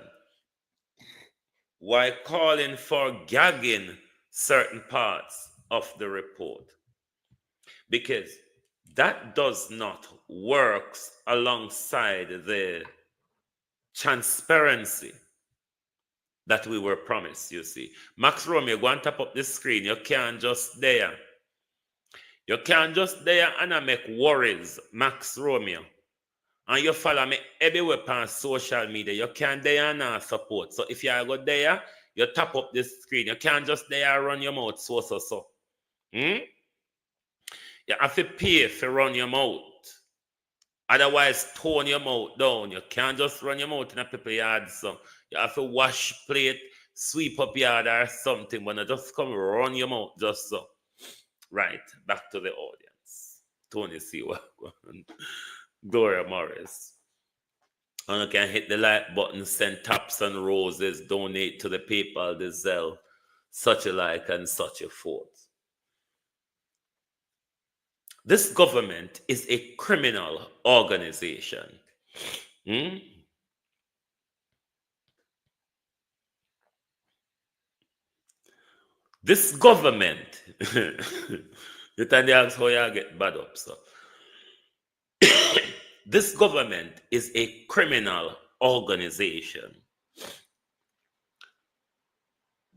Why calling for gagging certain parts of the report? Because that does not work alongside the transparency that we were promised, you see. Max Romeo, go and tap up the screen. You can't just there. You can't just there and I make worries, Max Romeo. And you follow me everywhere on social media. You can't there and not support. So if you go there, you tap up the screen. You can't just there run your mouth so. You have to pay for run your mouth. Otherwise, tone your mouth down. You can't just run your mouth in a paper yard. So you have to wash plate, sweep up yard or something. When you just come run your mouth just so. Right, back to the audience. Tony Siwa, Gloria Morris. And you can hit the like button, send taps and roses, donate to the PayPal, the Zelle, such a like and such a forth. This government is a criminal organization. This government, you tell me how you get bad up, so. This government is a criminal organization.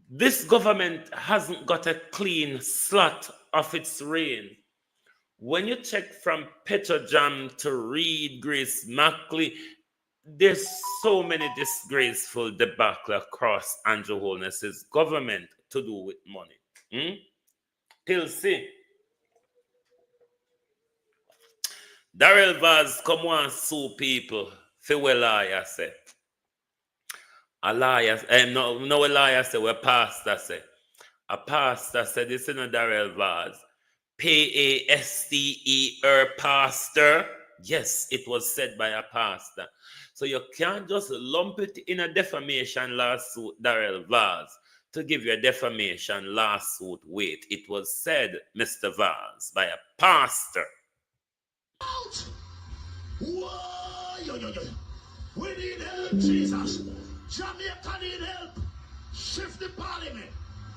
This government hasn't got a clean slot of its reign. When you check from Petrojam to Reed, Grace Mackley, there's so many disgraceful debacle across Andrew Holness's government to do with money. Pilsy. Darrell Vaz come on sue people for what liar say. A liar, no a liar say, what pastor say. A pastor said this in a Darrell Vaz. P-A-S-T-E-R, pastor. Yes, it was said by a pastor. So you can't just lump it in a defamation lawsuit, Darrell Vaz, to give you a defamation lawsuit weight. It was said, Mr. Vaz, by a pastor. Out! Whoa! Yo, yo, yo. We need help, Jesus. Jamaica need help. Shift the parliament.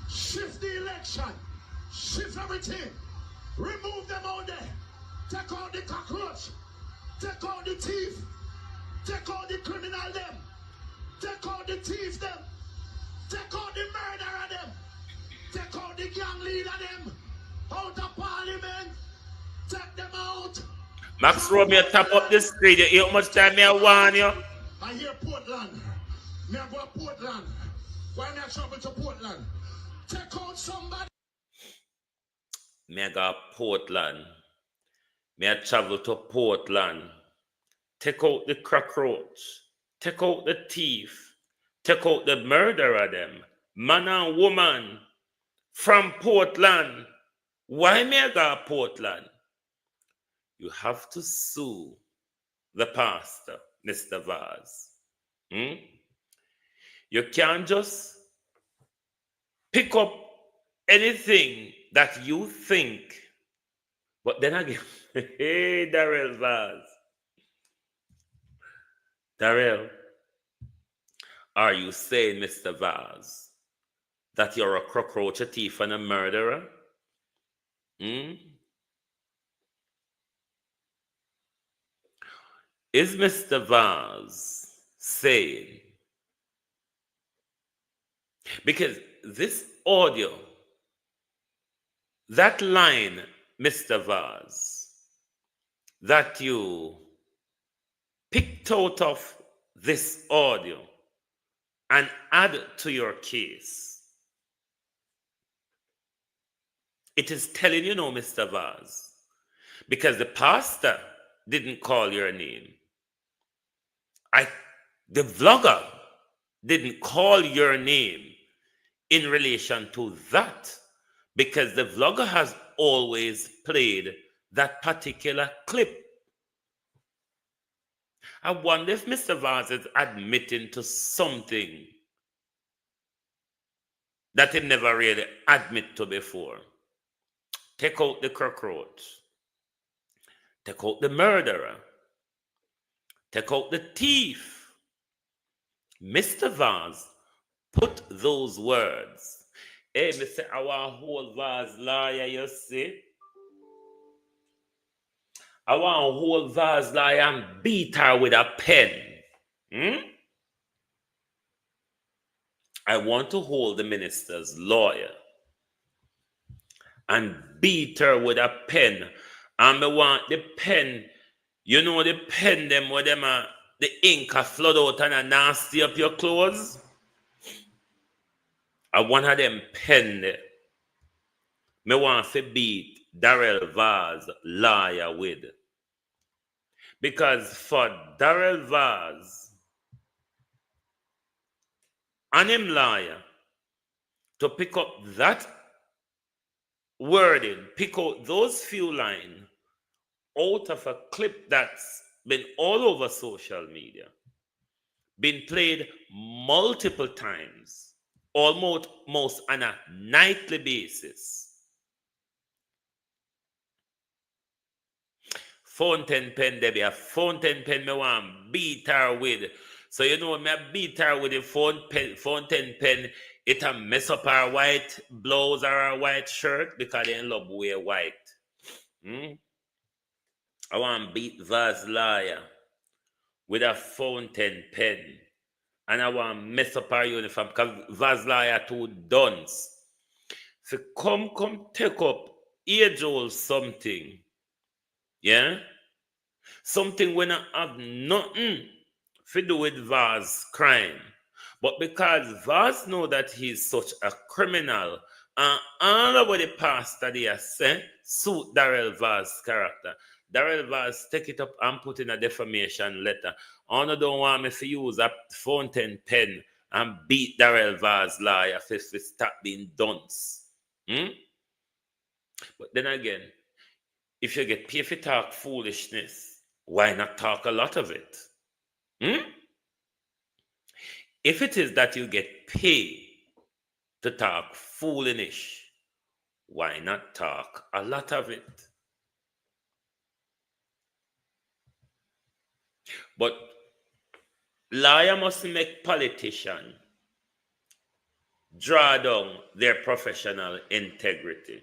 Shift the election. Shift everything. Remove them out there. Take out the cockroach. Take out the thief. Take out the criminal them. Take out the thief them. Take out the murderer them. Take out the gang leader them. Out of parliament. Take them out. Max Romeo, tap up the street. You hear how much time I warn you? I hear Portland. Me I go to Portland. Why me I travel to Portland? Take out somebody. Me I go to Portland. Me I travel to Portland. Take out the cockroach. Take out the thief. Take out the murderer them. Man and woman from Portland. Why me I go to Portland? You have to sue the pastor, Mr. Vaz. You can't just pick up anything that you think. But then again, hey, Darrell Vaz. Darrell, are you saying, Mr. Vaz, that you're a cockroach, a thief, and a murderer? Is Mr. Vaz saying, because this audio, that line, Mr. Vaz, that you picked out of this audio and add to your case, it is telling you no, Mr. Vaz, because the pastor didn't call your name. The vlogger didn't call your name in relation to that, because the vlogger has always played that particular clip. I wonder if Mr. Vaz is admitting to something that he never really admitted to before. Take out the cockroach. Take out the murderer. Take out the thief. Mr. Vaz, put those words. Hey, Mr. Our whole Vaz lawyer, you see? I want a whole Vaz lawyer and beat her with a pen. I want to hold the minister's lawyer and beat her with a pen. And I want the pen, you know the pen them where them the ink a flood out and a nasty up your clothes. I want of them pen there. Me want to beat Darrell Vaz lawyer with. Because for Darrell Vaz and him lawyer to pick up that wording, pick out those few lines out of a clip that's been all over social media, been played multiple times, almost on a nightly basis. Fountain pen, there be a fountain pen me want beat her with. So you know me beat her with the fountain pen, it'll mess up her white blouse or her white shirt because they love wear white. I want to beat Vaz lawyer with a fountain pen. And I want to mess up her uniform because Vaz lawyer too dunce. So come take up age-old something. Yeah? Something when I have nothing to do with Vaz crime. But because Vaz know that he's such a criminal, and all over the past that he has said, suit Darrell Vaz's character. Darrell Vaz take it up and put in a defamation letter. I don't want me to use a fountain pen and beat Darrell Vaz lawyer to stop being dunce. Hmm? But then again, if you get paid for talk foolishness, why not talk a lot of it? Hmm? If it is that you get paid to talk foolish, why not talk a lot of it? But lawyer must make politician draw down their professional integrity.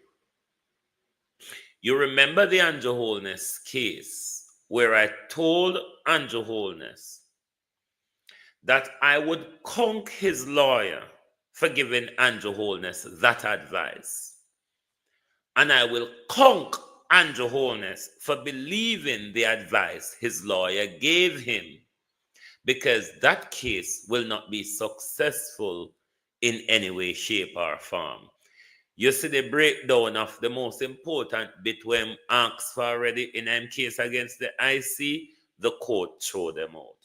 You remember the Andrew Holness case where I told Andrew Holness that I would conk his lawyer for giving Andrew Holness that advice. And I will conk Andrew Holness for believing the advice his lawyer gave him, because that case will not be successful in any way, shape, or form. You see the breakdown of the most important bit when asked for already in M case against the IC, the court threw them out.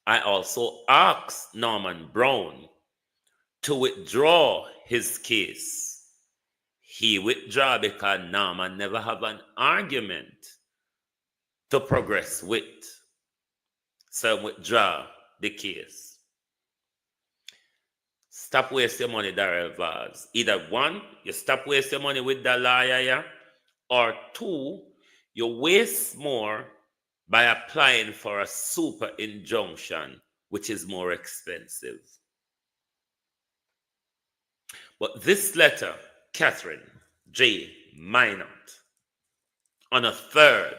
I also asked Norman Brown to withdraw his case. He withdrew because Norman never have an argument to progress with. So withdraw the case. Stop wasting money, Darrell Vaz. Either one, you stop wasting money with the lawyer, or two, you waste more by applying for a super injunction, which is more expensive. But this letter, Catherine J. Minot, on a third,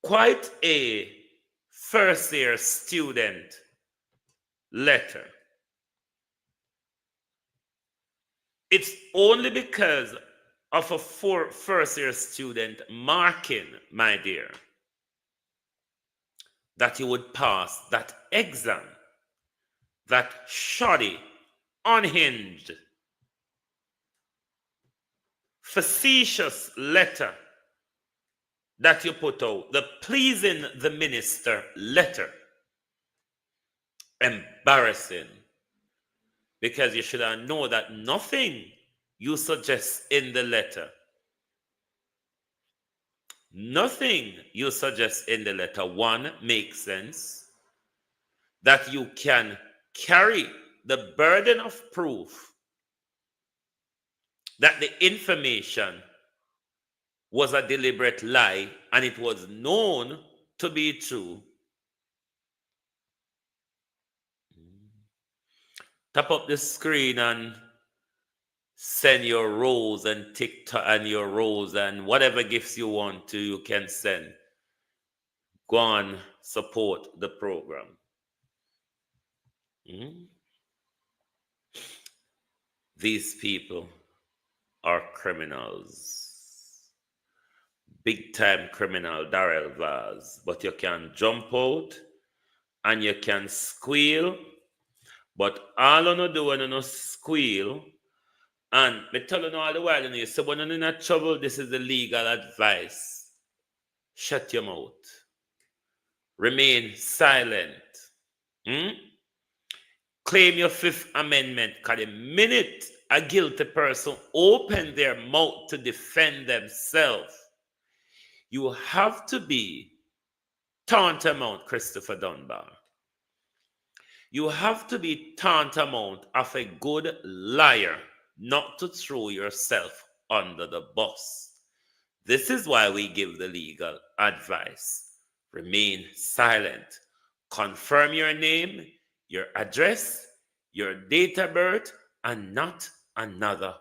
quite a first year student letter. It's only because of a first year student marking, my dear, that you would pass that exam, that shoddy, unhinged, facetious letter that you put out, the pleasing the minister letter. Embarrassing. Because you should know that nothing you suggest in the letter, one, makes sense, that you can carry the burden of proof that the information was a deliberate lie and it was known to be true. Tap up the screen and send your rose and TikTok and your rose and whatever gifts you want to, you can send. Go on, support the program. These people are criminals. Big time criminal, Darrell Vaz. But you can jump out and you can squeal. But all you do when you squeal, and me tell you all the while, you say when you're in trouble, this is the legal advice. Shut your mouth. Remain silent. Claim your Fifth Amendment, because the minute a guilty person open their mouth to defend themselves, you have to be tantamount Christopher Dunbar. You have to be tantamount of a good liar not to throw yourself under the bus. This is why we give the legal advice. Remain silent. Confirm your name, your address, your date of birth, and not another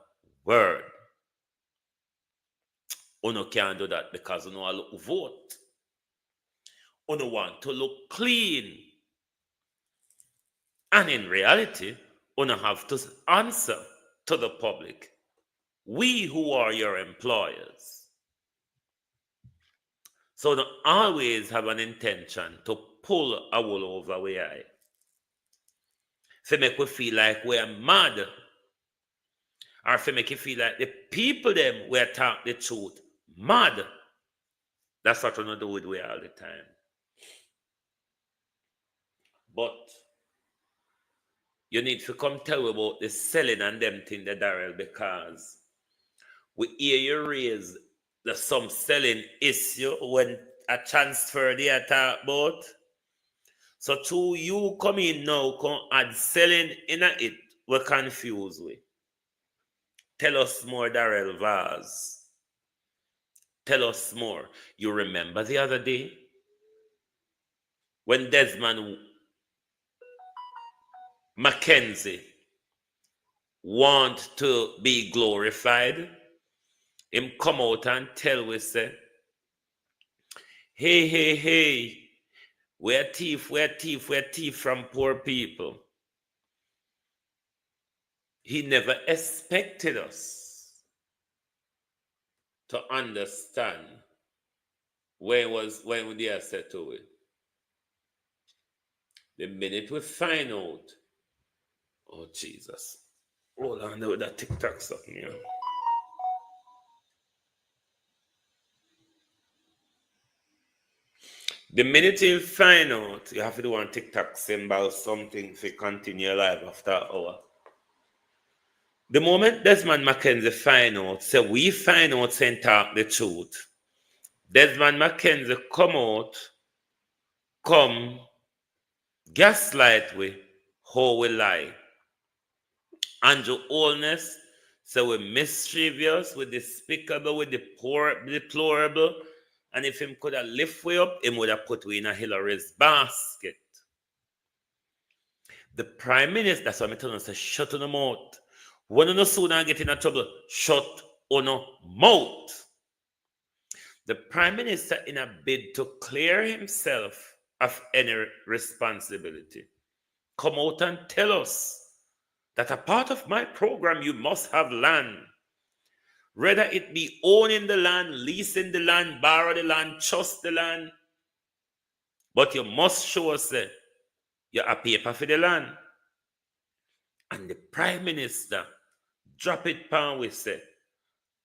word. Uno can't do that because uno look vote. Uno want to look clean. And in reality, uno have to answer to the public. We who are your employers. So don't always have an intention to pull a wool over our eye. To make we feel like we're mad. Or to make you feel like the people them we talk the truth mad. That's what we do with we all the time. But you need to come tell me about the selling and them thing, the Darrell, because we hear you raise some selling issue when a transfer they are talk about. So to you come in now, come add selling in it, we're confused with. Tell us more, Darrell Vaz. Tell us more. You remember the other day when Desmond Mackenzie want to be glorified? Him come out and tell we say, hey, we're thief from poor people. He never expected us to understand when they are said to it. The minute we find out, oh Jesus, hold on with that TikTok stuff here. The minute you find out, you have to do one TikTok symbol, something to continue your life after an hour. The moment Desmond Mackenzie find out, so we find out and talk the truth. Desmond Mackenzie come gaslight we, how we lie. Andrew Holness, so we're mischievous, we're despicable, we're deplorable. And if him could have lift way up, him would have put we in a Hillary's basket. The Prime Minister, that's why I'm telling you, say, shut on the mouth. When you no sooner get in a trouble, shut on the mouth. The Prime Minister, in a bid to clear himself of any responsibility, come out and tell us that a part of my program, you must have land. Whether it be owning the land, leasing the land, borrow the land, trust the land. But you must show us that you have paper for the land. And the Prime Minister drop it pan we say,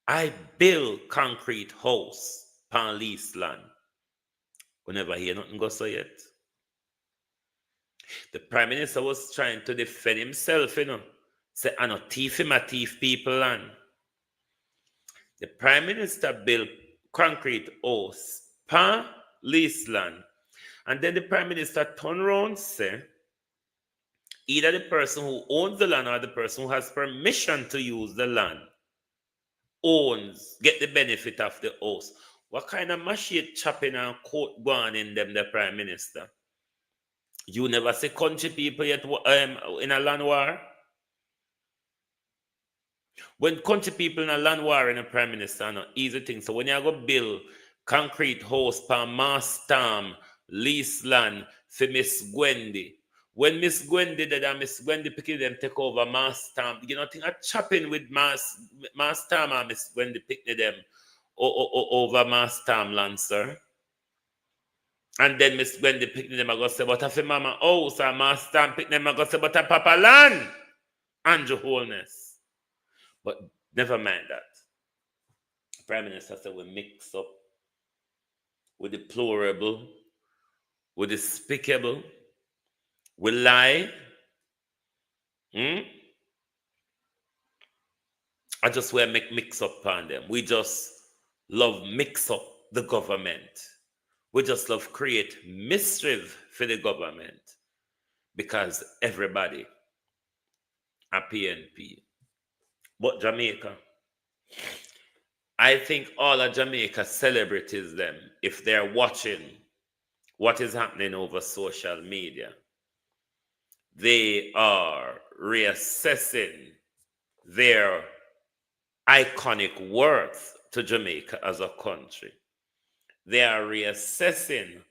I build concrete house pan lease land. We never hear nothing go so yet. The Prime Minister was trying to defend himself, Say, I no thief him a thief people land. The Prime Minister built concrete house, pan lease land. And then the Prime Minister turn around say, either the person who owns the land or the person who has permission to use the land get the benefit of the house. What kind of machine chopping and court going in them, the Prime Minister? You never see country people yet in a land war? When country people in a land war in a Prime Minister, no easy thing. So when you go build concrete house per Mass Tam, lease land for Miss Gwendy. When Miss Gwendy did and Miss Gwendy picking them take over Mass Tam, you know, think of chopping with Mass Tam and Miss Gwendy picking them over Mass Tam land, sir. And then Miss Gwendy picking them, I go say, but if Mama house and Mass Tam picking them, I go say, but a Papa land. Andrew Holness. But never mind that. Prime Minister said we mix up with deplorable, with despicable, we lie. I just want to mix up on them. We just love mix up the government. We just love create mischief for the government because everybody are PNP. But Jamaica, I think all of Jamaica celebrities them, if they're watching what is happening over social media, they are reassessing their iconic worth to Jamaica as a country. They are reassessing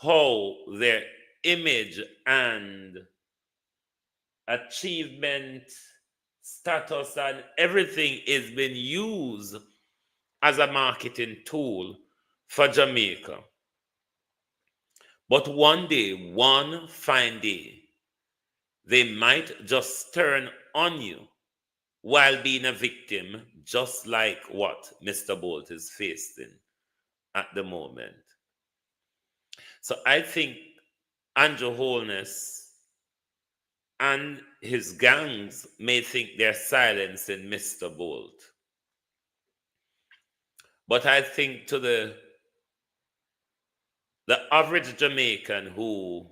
how their image and achievement, status, and everything is being used as a marketing tool for Jamaica. But one day, one fine day, they might just turn on you while being a victim, just like what Mr. Bolt is facing at the moment. So I think Andrew Holness and his gangs may think they're silencing Mr. Bolt. But I think to the average Jamaican who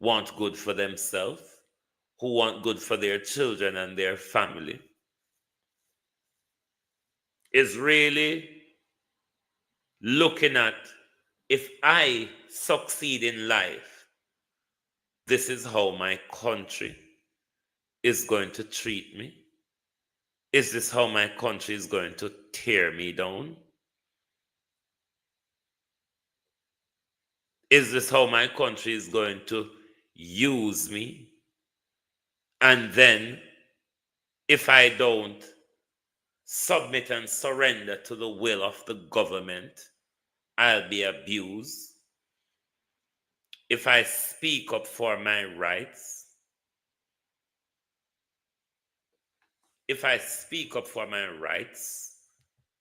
want good for themselves, who want good for their children and their family, is really looking at, if I succeed in life, this is how my country is going to treat me. Is this how my country is going to tear me down? Is this how my country is going to use me? And then, if I don't submit and surrender to the will of the government, I'll be abused. If I speak up for my rights,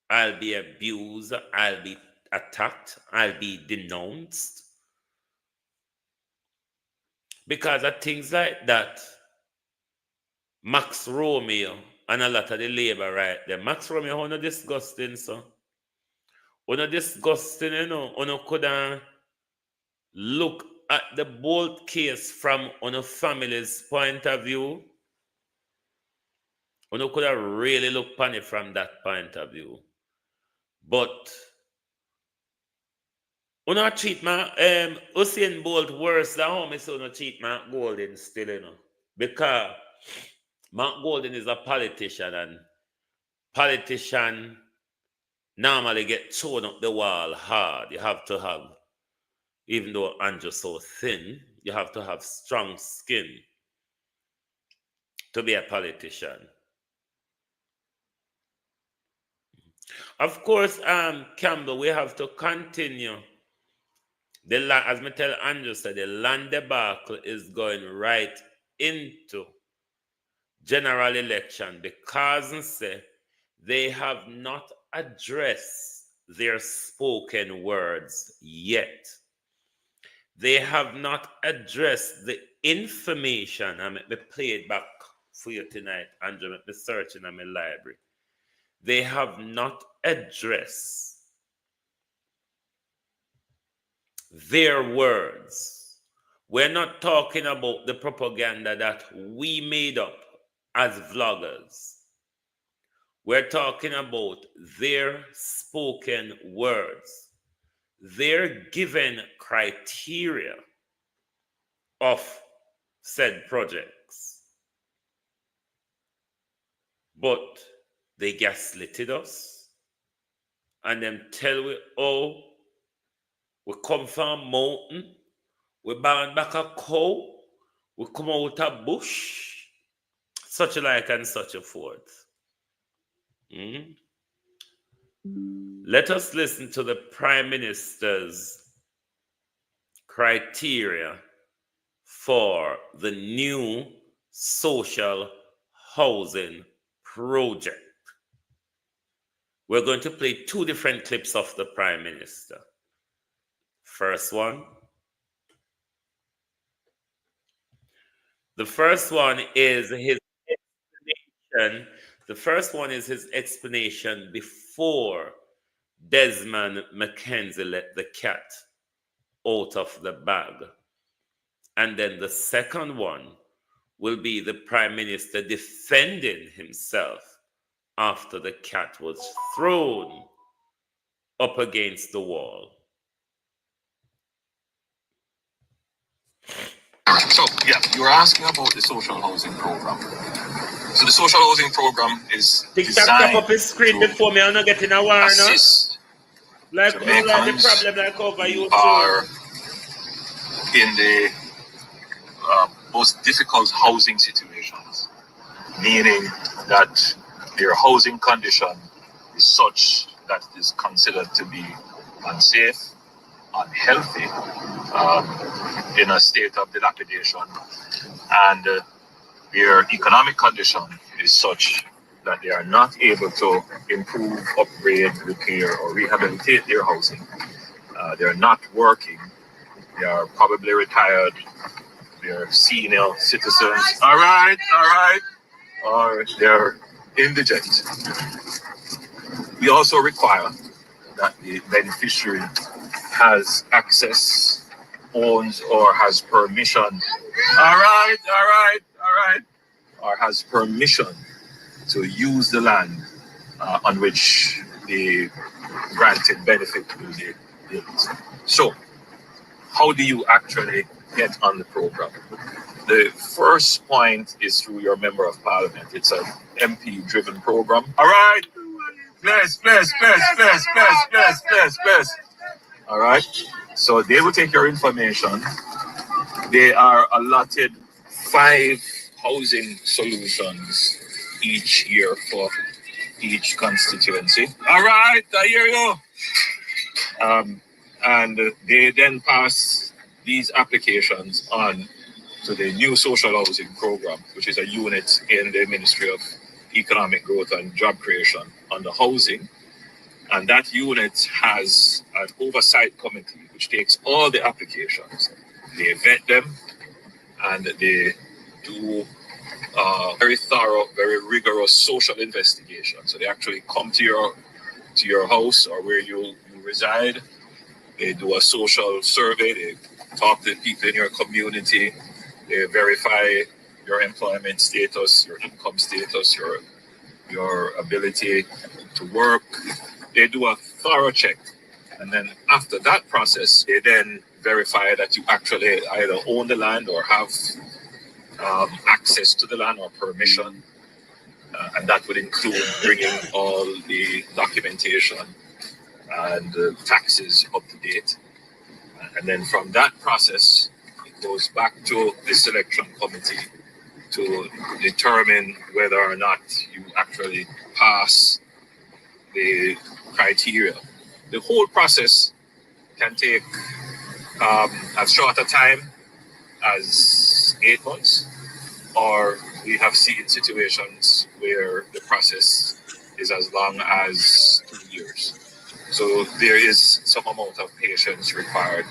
I'll be abused, I'll be attacked, I'll be denounced. Because of things like that, Max Romeo and a lot of the labor right there. Max Romeo, how no disgusting, so. How no disgusting, you know. How no could look at the Bolt case from a family's point of view. How no could really look upon it from that point of view. But when I treat my Usain Bolt worse than how I say treat Mark Golden still, you know. Because Mark Golden is a politician, and politicians normally get thrown up the wall hard. You have to have, even though Andrew's so thin, you have to have strong skin to be a politician. Of course, Campbell, we have to continue. As me tell Andrew said, the land debacle is going right into general election because they have not addressed their spoken words yet. They have not addressed the information. I'm going to play it back for you tonight, Andrew. I'm searching in my library. They have not addressed their words. We're not talking about the propaganda that we made up as vloggers. We're talking about their spoken words, their given criteria of said projects. But they gaslighted us and them tell we, oh, we come from a mountain, we burn back a cow, we come out a bush, such like and such a forth. Let us listen to the Prime Minister's criteria for the new social housing project. We're going to play two different clips of the Prime Minister. First one. The first one is his explanation. The first one is his explanation before Desmond McKenzie let the cat out of the bag. And then the second one will be the Prime Minister defending himself after the cat was thrown up against the wall. So, yeah, you were asking about the social housing program. So the social housing program is designed up his screen before me, I'm not getting a warning. Assist like the problem like over you are in the most difficult housing situations, meaning that their housing condition is such that it is considered to be unsafe, unhealthy, in a state of dilapidation, and their economic condition is such that they are not able to improve, upgrade, repair, or rehabilitate their housing. They are not working. They are probably retired. they're senior citizens. All right, or they're indigent. We also require that the beneficiary has access, owns, or has permission. All right, or has permission to use the land on which the granted benefit will be built. So, how do you actually get on the program? The first point is through your member of parliament. It's an MP-driven program. All right. Bless. All right. So they will take your information. They are allotted 5 housing solutions each year for each constituency. All right, I hear you. And they then pass these applications on to the new social housing program, which is a unit in the Ministry of Economic Growth and Job Creation under housing. And that unit has an oversight committee which takes all the applications. They vet them and they do very thorough, very rigorous social investigation. So they actually come to your house or where you reside. They do a social survey. They talk to people in your community. They verify your employment status, your income status, your ability to work. They do a thorough check. And then after that process, they then verify that you actually either own the land or have access to the land or permission. And that would include bringing all the documentation and taxes up to date. And then from that process, it goes back to the selection committee to determine whether or not you actually pass the criteria. The whole process can take as short a time as 8 months, or we have seen situations where the process is as long as 2 years. So there is some amount of patience required.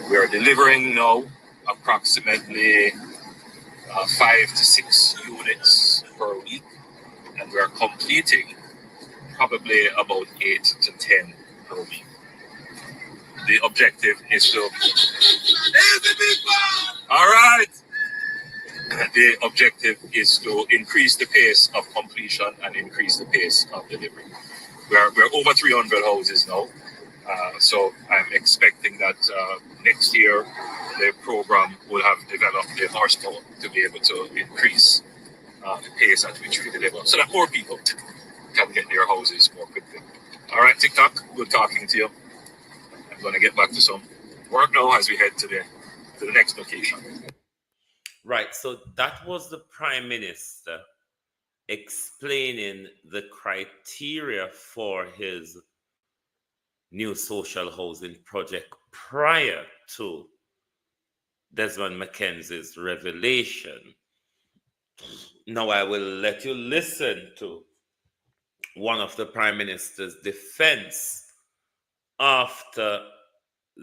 We are delivering now approximately 5 to 6 units per week, and we are completing probably about 8 to 10 per week. The objective is to... All right! The objective is to increase the pace of completion and increase the pace of delivery. We're over 300 houses now, so I'm expecting that next year the program will have developed the horsepower to be able to increase the pace at which we deliver, so that more people can get their houses more quickly. All right, TikTok, good talking to you. I'm going to get back to some work now as we head to the next location. Right, so that was the Prime Minister explaining the criteria for his new social housing project prior to Desmond McKenzie's revelation. Now I will let you listen to one of the Prime Minister's defense after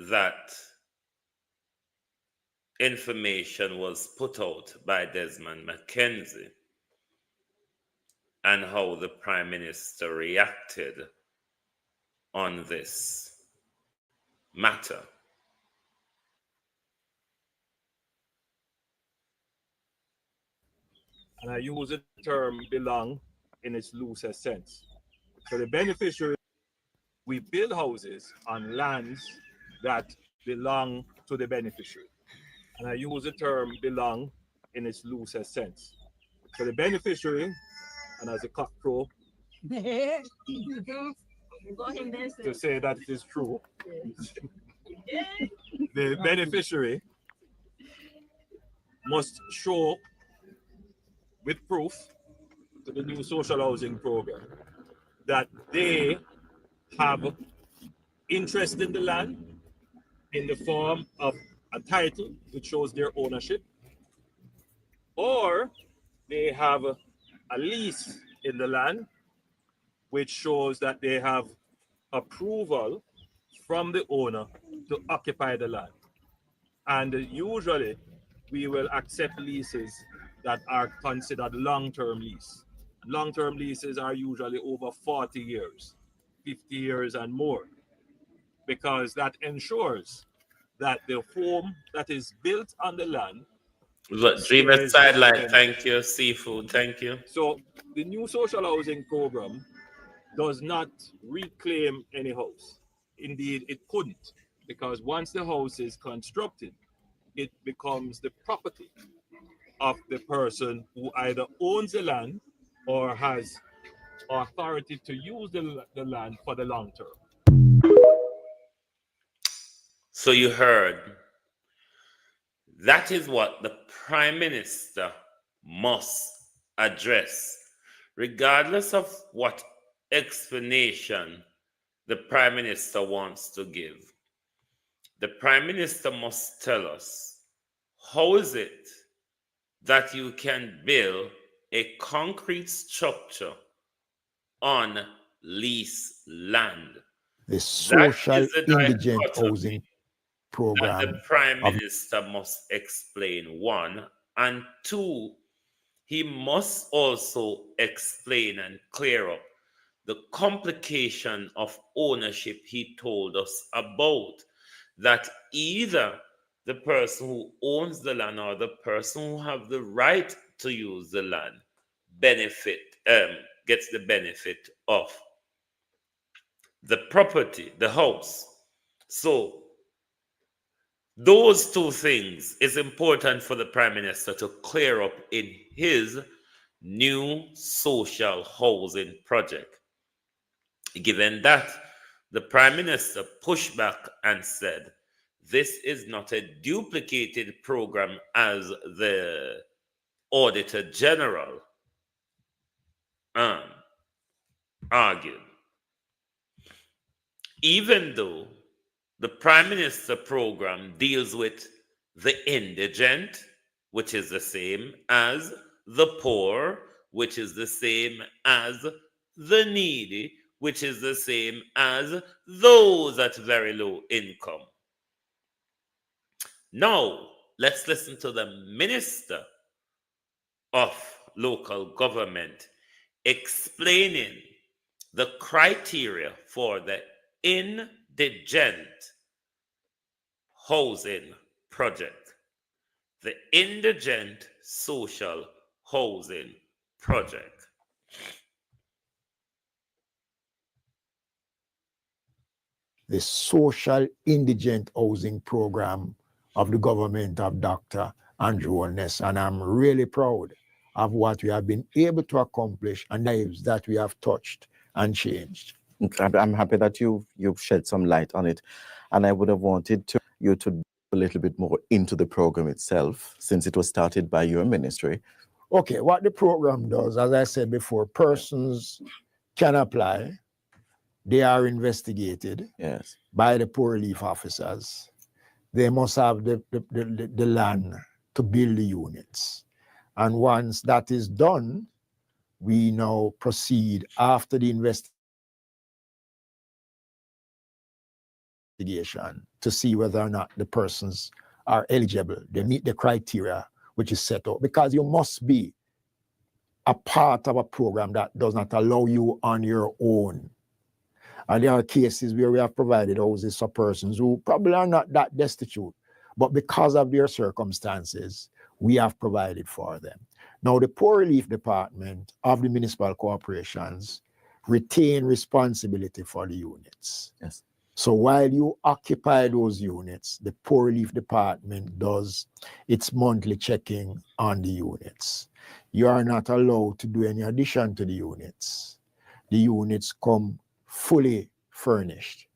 that information was put out by Desmond McKenzie, and how the Prime Minister reacted on this matter. And I use the term belong in its loosest sense. So the beneficiary, we build houses on lands that belong to the beneficiary. And I use the term belong in its loosest sense. So the beneficiary, and as a cock crow, to say that it is true, the beneficiary must show with proof to the new social housing program that they have interest in the land in the form of a title which shows their ownership, or they have a lease in the land which shows that they have approval from the owner to occupy the land. And usually we will accept leases that are considered long-term lease. Long-term leases are usually over 40 years, 50 years and more, because that ensures that the home that is built on the land Look, Dreamer stays Sidelight, within it. thank you. Seafood, thank you. So the new social housing program does not reclaim any house. Indeed, it couldn't, because once the house is constructed, it becomes the property of the person who either owns the land or has authority to use the land for the long term. So you heard. That is what the Prime Minister must address, regardless of what explanation the Prime Minister wants to give. The Prime Minister must tell us, how is it that you can build a concrete structure on leased land? The social the indigent dichotomy housing that program the Prime of Minister must explain, one, and two, he must also explain and clear up the complication of ownership he told us about, that either the person who owns the land or the person who have the right to use the land gets the benefit of the property, the house. So those two things is important for the Prime Minister to clear up in his new social housing project. Given that, the Prime Minister pushed back and said, this is not a duplicated program as the Auditor General argued. Even though the Prime Minister program deals with the indigent, which is the same as the poor, which is the same as the needy, which is the same as those at very low income. Now, let's listen to the Minister of Local Government explaining the criteria for the indigent housing project. The indigent social housing project. the social indigent housing program of the government of Dr. Andrew Holness. And I'm really proud of what we have been able to accomplish and lives that we have touched and changed. I'm happy that you've shed some light on it. And I would have wanted you to dive a little bit more into the program itself, since it was started by your ministry. Okay, what the program does, as I said before, persons can apply. They are investigated by the poor relief officers. They must have the land to build the units. And once that is done, we now proceed after the investigation to see whether or not the persons are eligible. They meet the criteria which is set out, because you must be a part of a program that does not allow you on your own. And there are cases where we have provided houses for persons who probably are not that destitute, but because of their circumstances, we have provided for them. Now, the Poor Relief Department of the municipal corporations retain responsibility for the units. Yes. So while you occupy those units, the Poor Relief Department does its monthly checking on the units. You are not allowed to do any addition to the units. The units come fully furnished.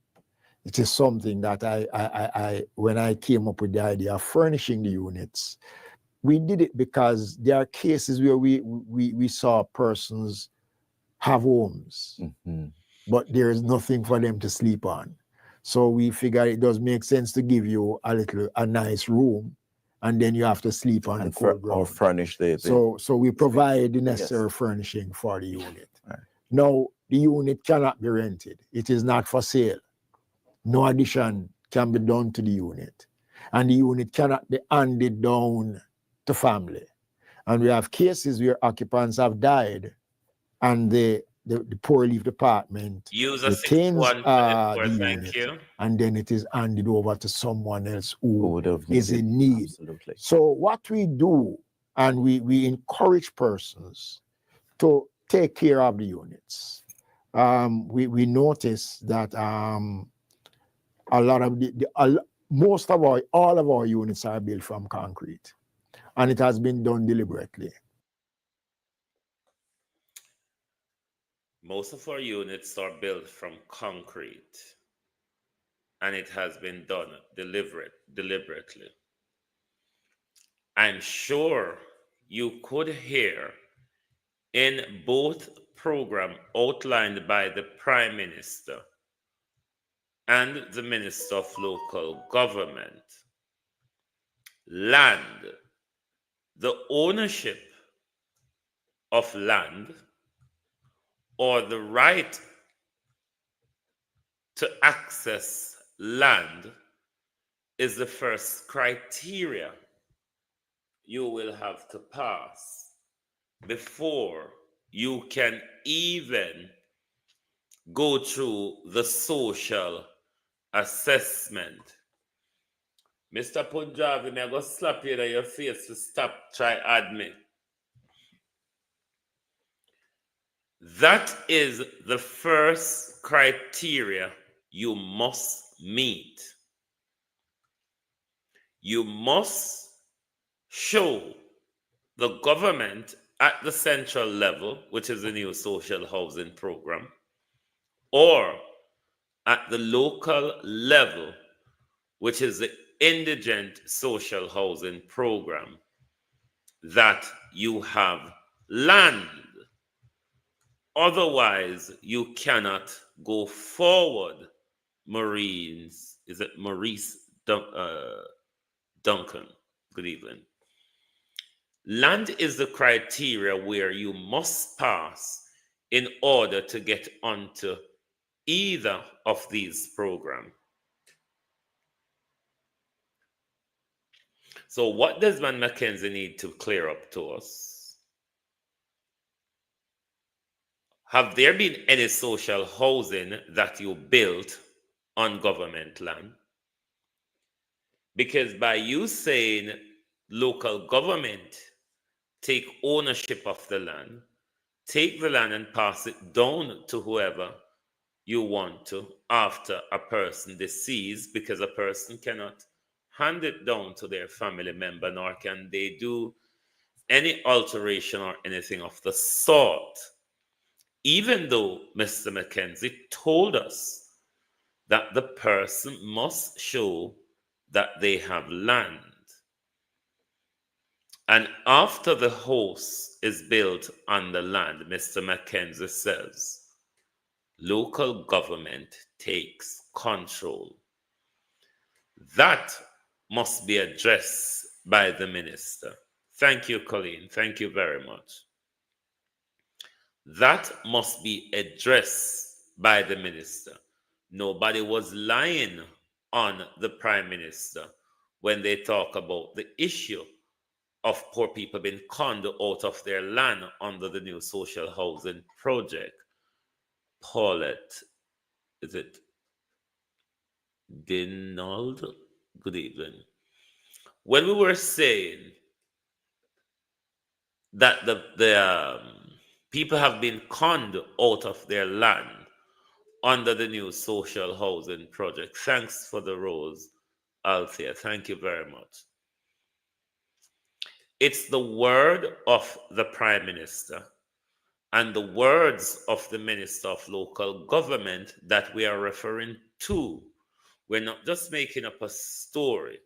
It is something that I when I came up with the idea of furnishing the units, we did it because there are cases where we saw persons have homes, but there is nothing for them to sleep on. So we figured it does make sense to give you a nice room, and then you have to sleep on the cold ground. Or furnish the So we provide the necessary furnishing for the unit. Right. Now, the unit cannot be rented. It is not for sale. No addition can be done to the unit. And the unit cannot be handed down to family. And we have cases where occupants have died and the poor relief department User retains 6124, the thank unit, you. and then it is handed over to someone else who would have is needed- in need. Absolutely. So what we do, and we encourage persons to take care of the units. We notice that a lot of all of our units are built from concrete, and it has been done deliberately. Most of our units are built from concrete, and it has been done deliberately. I'm sure you could hear in both programs outlined by the Prime Minister and the Minister of Local Government, land, the ownership of land, or the right to access land is the first criteria you will have to pass before you can even go through the social assessment. Mr. Punjabi, may I go slap you in your face to stop, try admit. That is the first criteria you must meet. You must show the government at the central level, which is the new social housing program, or at the local level, which is the indigent social housing program, that you have land. Otherwise, you cannot go forward. Maurice Duncan, good evening. Land is the criteria where you must pass in order to get onto either of these programs. So what does Desmond McKenzie need to clear up to us? Have there been any social housing that you built on government land? Because by you saying local government take ownership of the land, take the land and pass it down to whoever you want to after a person deceased, because a person cannot hand it down to their family member, nor can they do any alteration or anything of the sort. Even though Mr. McKenzie told us that the person must show that they have land. And after the house is built on the land, Mr. McKenzie says, local government takes control. That must be addressed by the minister. Thank you, Colleen. Thank you very much. That must be addressed by the minister. Nobody was lying on the Prime Minister when they talk about the issue of poor people being conned out of their land under the new social housing project. Paulette, is it Dinald? Good evening. When we were saying that the people have been conned out of their land under the new social housing project. Thanks for the rose, Althea. Thank you very much. It's the word of the Prime Minister and the words of the Minister of Local Government that we are referring to. We're not just making up a story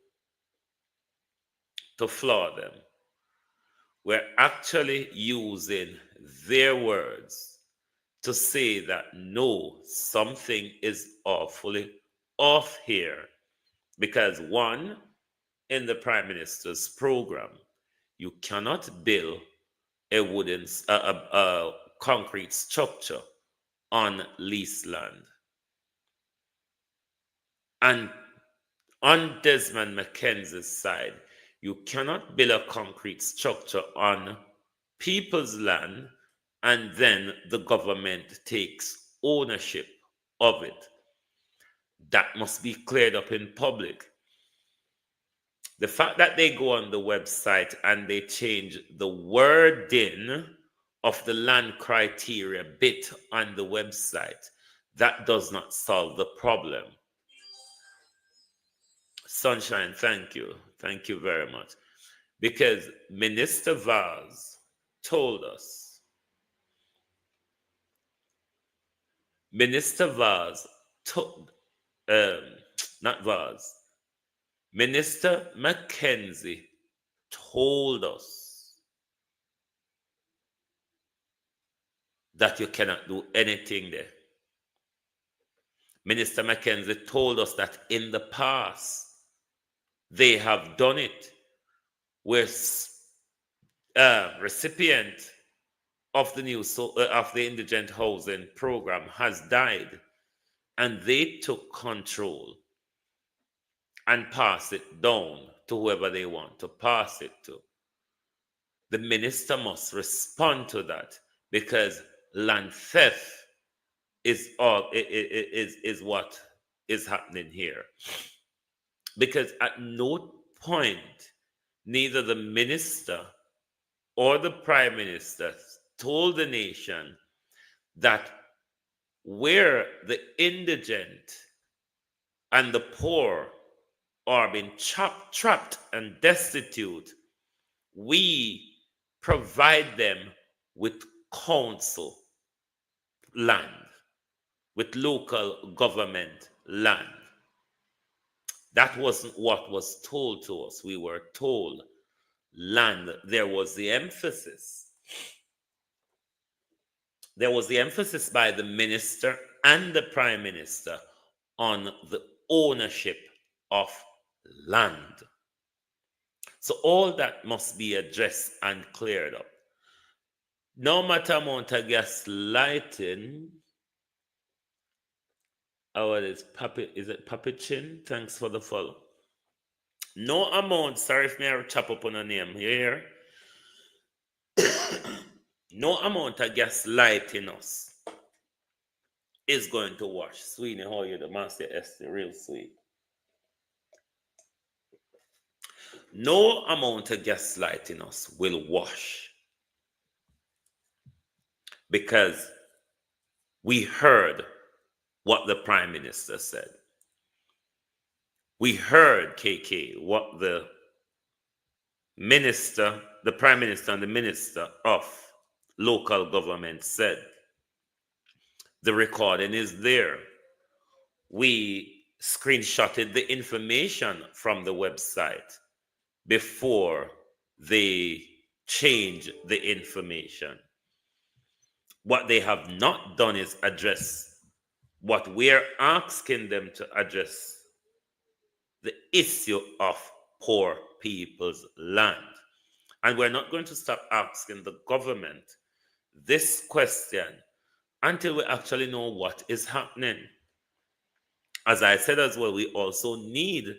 to flaw them. We're actually using their words to say that no, something is awfully off here. Because one, in the Prime Minister's program, you cannot build a concrete structure on leased land. And on Desmond McKenzie's side, You cannot build a concrete structure on people's land and then the government takes ownership of it. That must be cleared up in public. The fact that they go on the website and they change the wording of the land criteria bit on the website, that does not solve the problem. Sunshine, thank you. Thank you very much. Because Minister Vaz told us, Minister Vaz told, not Vaz, Minister Mackenzie told us that you cannot do anything there. Minister Mackenzie told us that in the past, they have done it where recipient of the new of the indigent housing program has died, and they took control and pass it down to whoever they want to pass it to. The minister must respond to that, because land theft is what is happening here. Because at no point, neither the minister or the prime minister told the nation that where the indigent and the poor are being trapped and destitute, we provide them with council land, with local government land. That wasn't what was told to us. We were told land. There was the emphasis. There was the emphasis by the minister and the prime minister on the ownership of land. So all that must be addressed and cleared up. No matter amount of gas lighting. Oh, is it Papi Chin? Thanks for the follow. No amount, sorry if me chop up on a name, you hear? No amount of gas lighting us is going to wash. Sweeney, how are you? The Master Esther, real sweet. No amount of gas lighting us will wash. Because we heard what the Prime Minister said. We heard, KK, what the minister, the Prime Minister and the Minister of Local Government said. The recording is there. We screenshotted the information from the website before they changed the information. What they have not done is address what we're asking them to address, the issue of poor people's land. And we're not going to stop asking the government this question until we actually know what is happening. As I said as well, we also need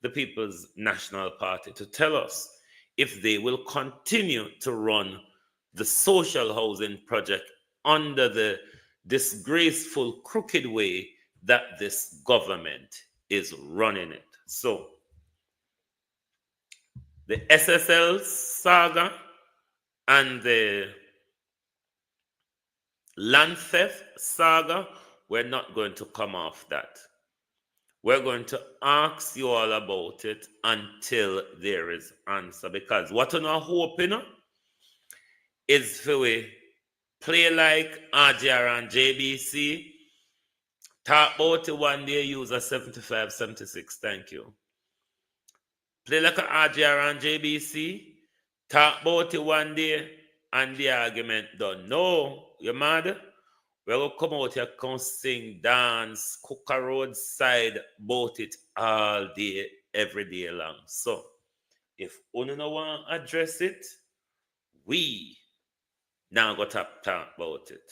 the People's National Party to tell us if they will continue to run the social housing project under the disgraceful, crooked way that this government is running it. So, the SSL saga and the land theft saga, we're not going to come off that. We're going to ask you all about it until there is answer. Because what we're not hoping is for we play like RJR and JBC, talk about it one day, use a 75, 76. Thank you. Play like a RJR and JBC, talk about it one day, and the argument done. No, you mad? We're going to come out here, come sing, dance, cook a roadside about it all day, every day long. So, if you don't want to address it, we now got to talk about it.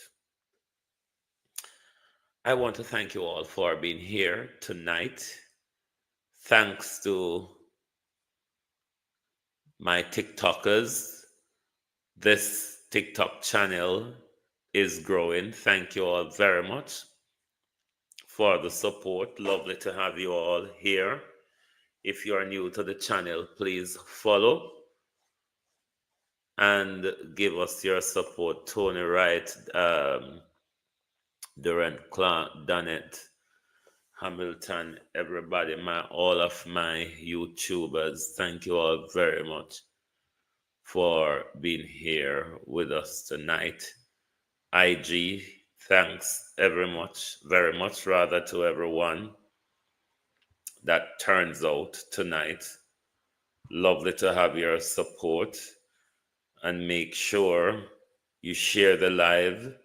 I want to thank you all for being here tonight. Thanks to my TikTokers. This TikTok channel is growing. Thank you all very much for the support. Lovely to have you all here. If you are new to the channel, please follow and give us your support. Tony Wright, Durant Clark, Donnet, Hamilton, everybody, all of my YouTubers, thank you all very much for being here with us tonight. IG, thanks very much to everyone that turns out tonight. Lovely to have your support, and make sure you share the live,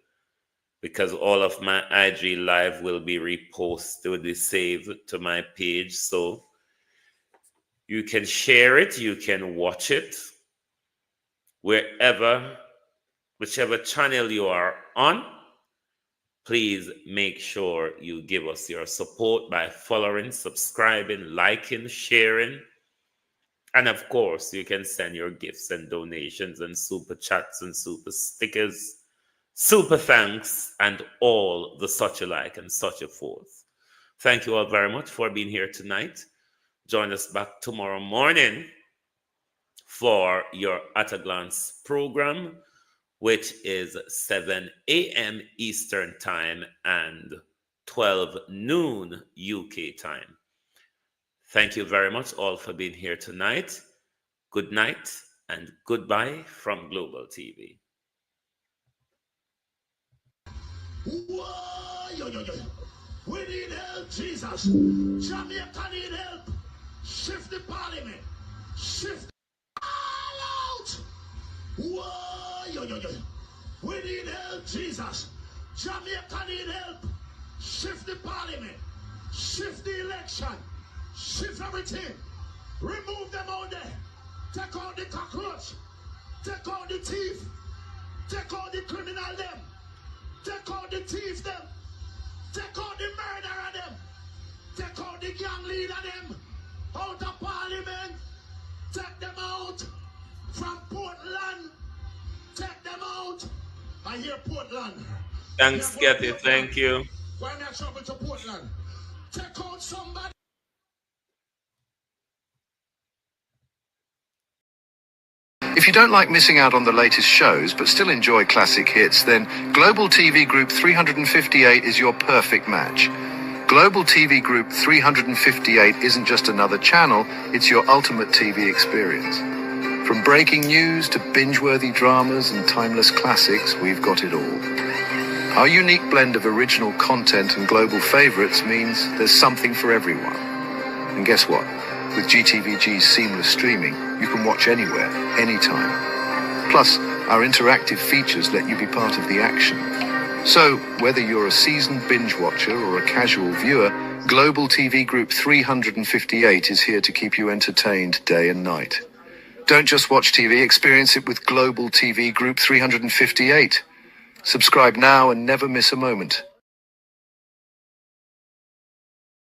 because all of my IG live will be reposted, will be saved to my page, so you can share it, you can watch it wherever, whichever channel you are on. Please make sure you give us your support by following, subscribing, liking, sharing. And of course, you can send your gifts and donations and super chats and super stickers, super thanks, and all the such alike and such a forth. Thank you all very much for being here tonight. Join us back tomorrow morning for your At a Glance program, which is 7 a.m. Eastern Time and 12 noon UK time. Thank you very much all for being here tonight. Good night and goodbye from Global TV. Whoa, yo. We need help, Jesus. Jamaica need help. Shift the parliament. Shift all out. Whoa, yo. We need help, Jesus. Jamaica need help. Shift the parliament. Shift the election. Shift everything. Remove them out there. Take out the cockroach. Take out the thief. Take out the criminal them. Take out the thief them. Take out the murderer them. Take out the gang leader them. Out of parliament. Take them out. From Portland. Take them out. I hear Portland. Thanks, Kathy. Thank you. Why not travel to Portland? Take out somebody. If you don't like missing out on the latest shows but still enjoy classic hits, then Global TV Group 358 is your perfect match. Global TV Group 358 isn't just another channel, it's your ultimate TV experience. From breaking news to binge-worthy dramas and timeless classics, we've got it all. Our unique blend of original content and global favorites means there's something for everyone. And guess what? With GTVG's seamless streaming, you can watch anywhere, anytime. Plus, our interactive features let you be part of the action. So, whether you're a seasoned binge watcher or a casual viewer, Global TV Group 358 is here to keep you entertained day and night. Don't just watch TV, experience it with Global TV Group 358. Subscribe now and never miss a moment.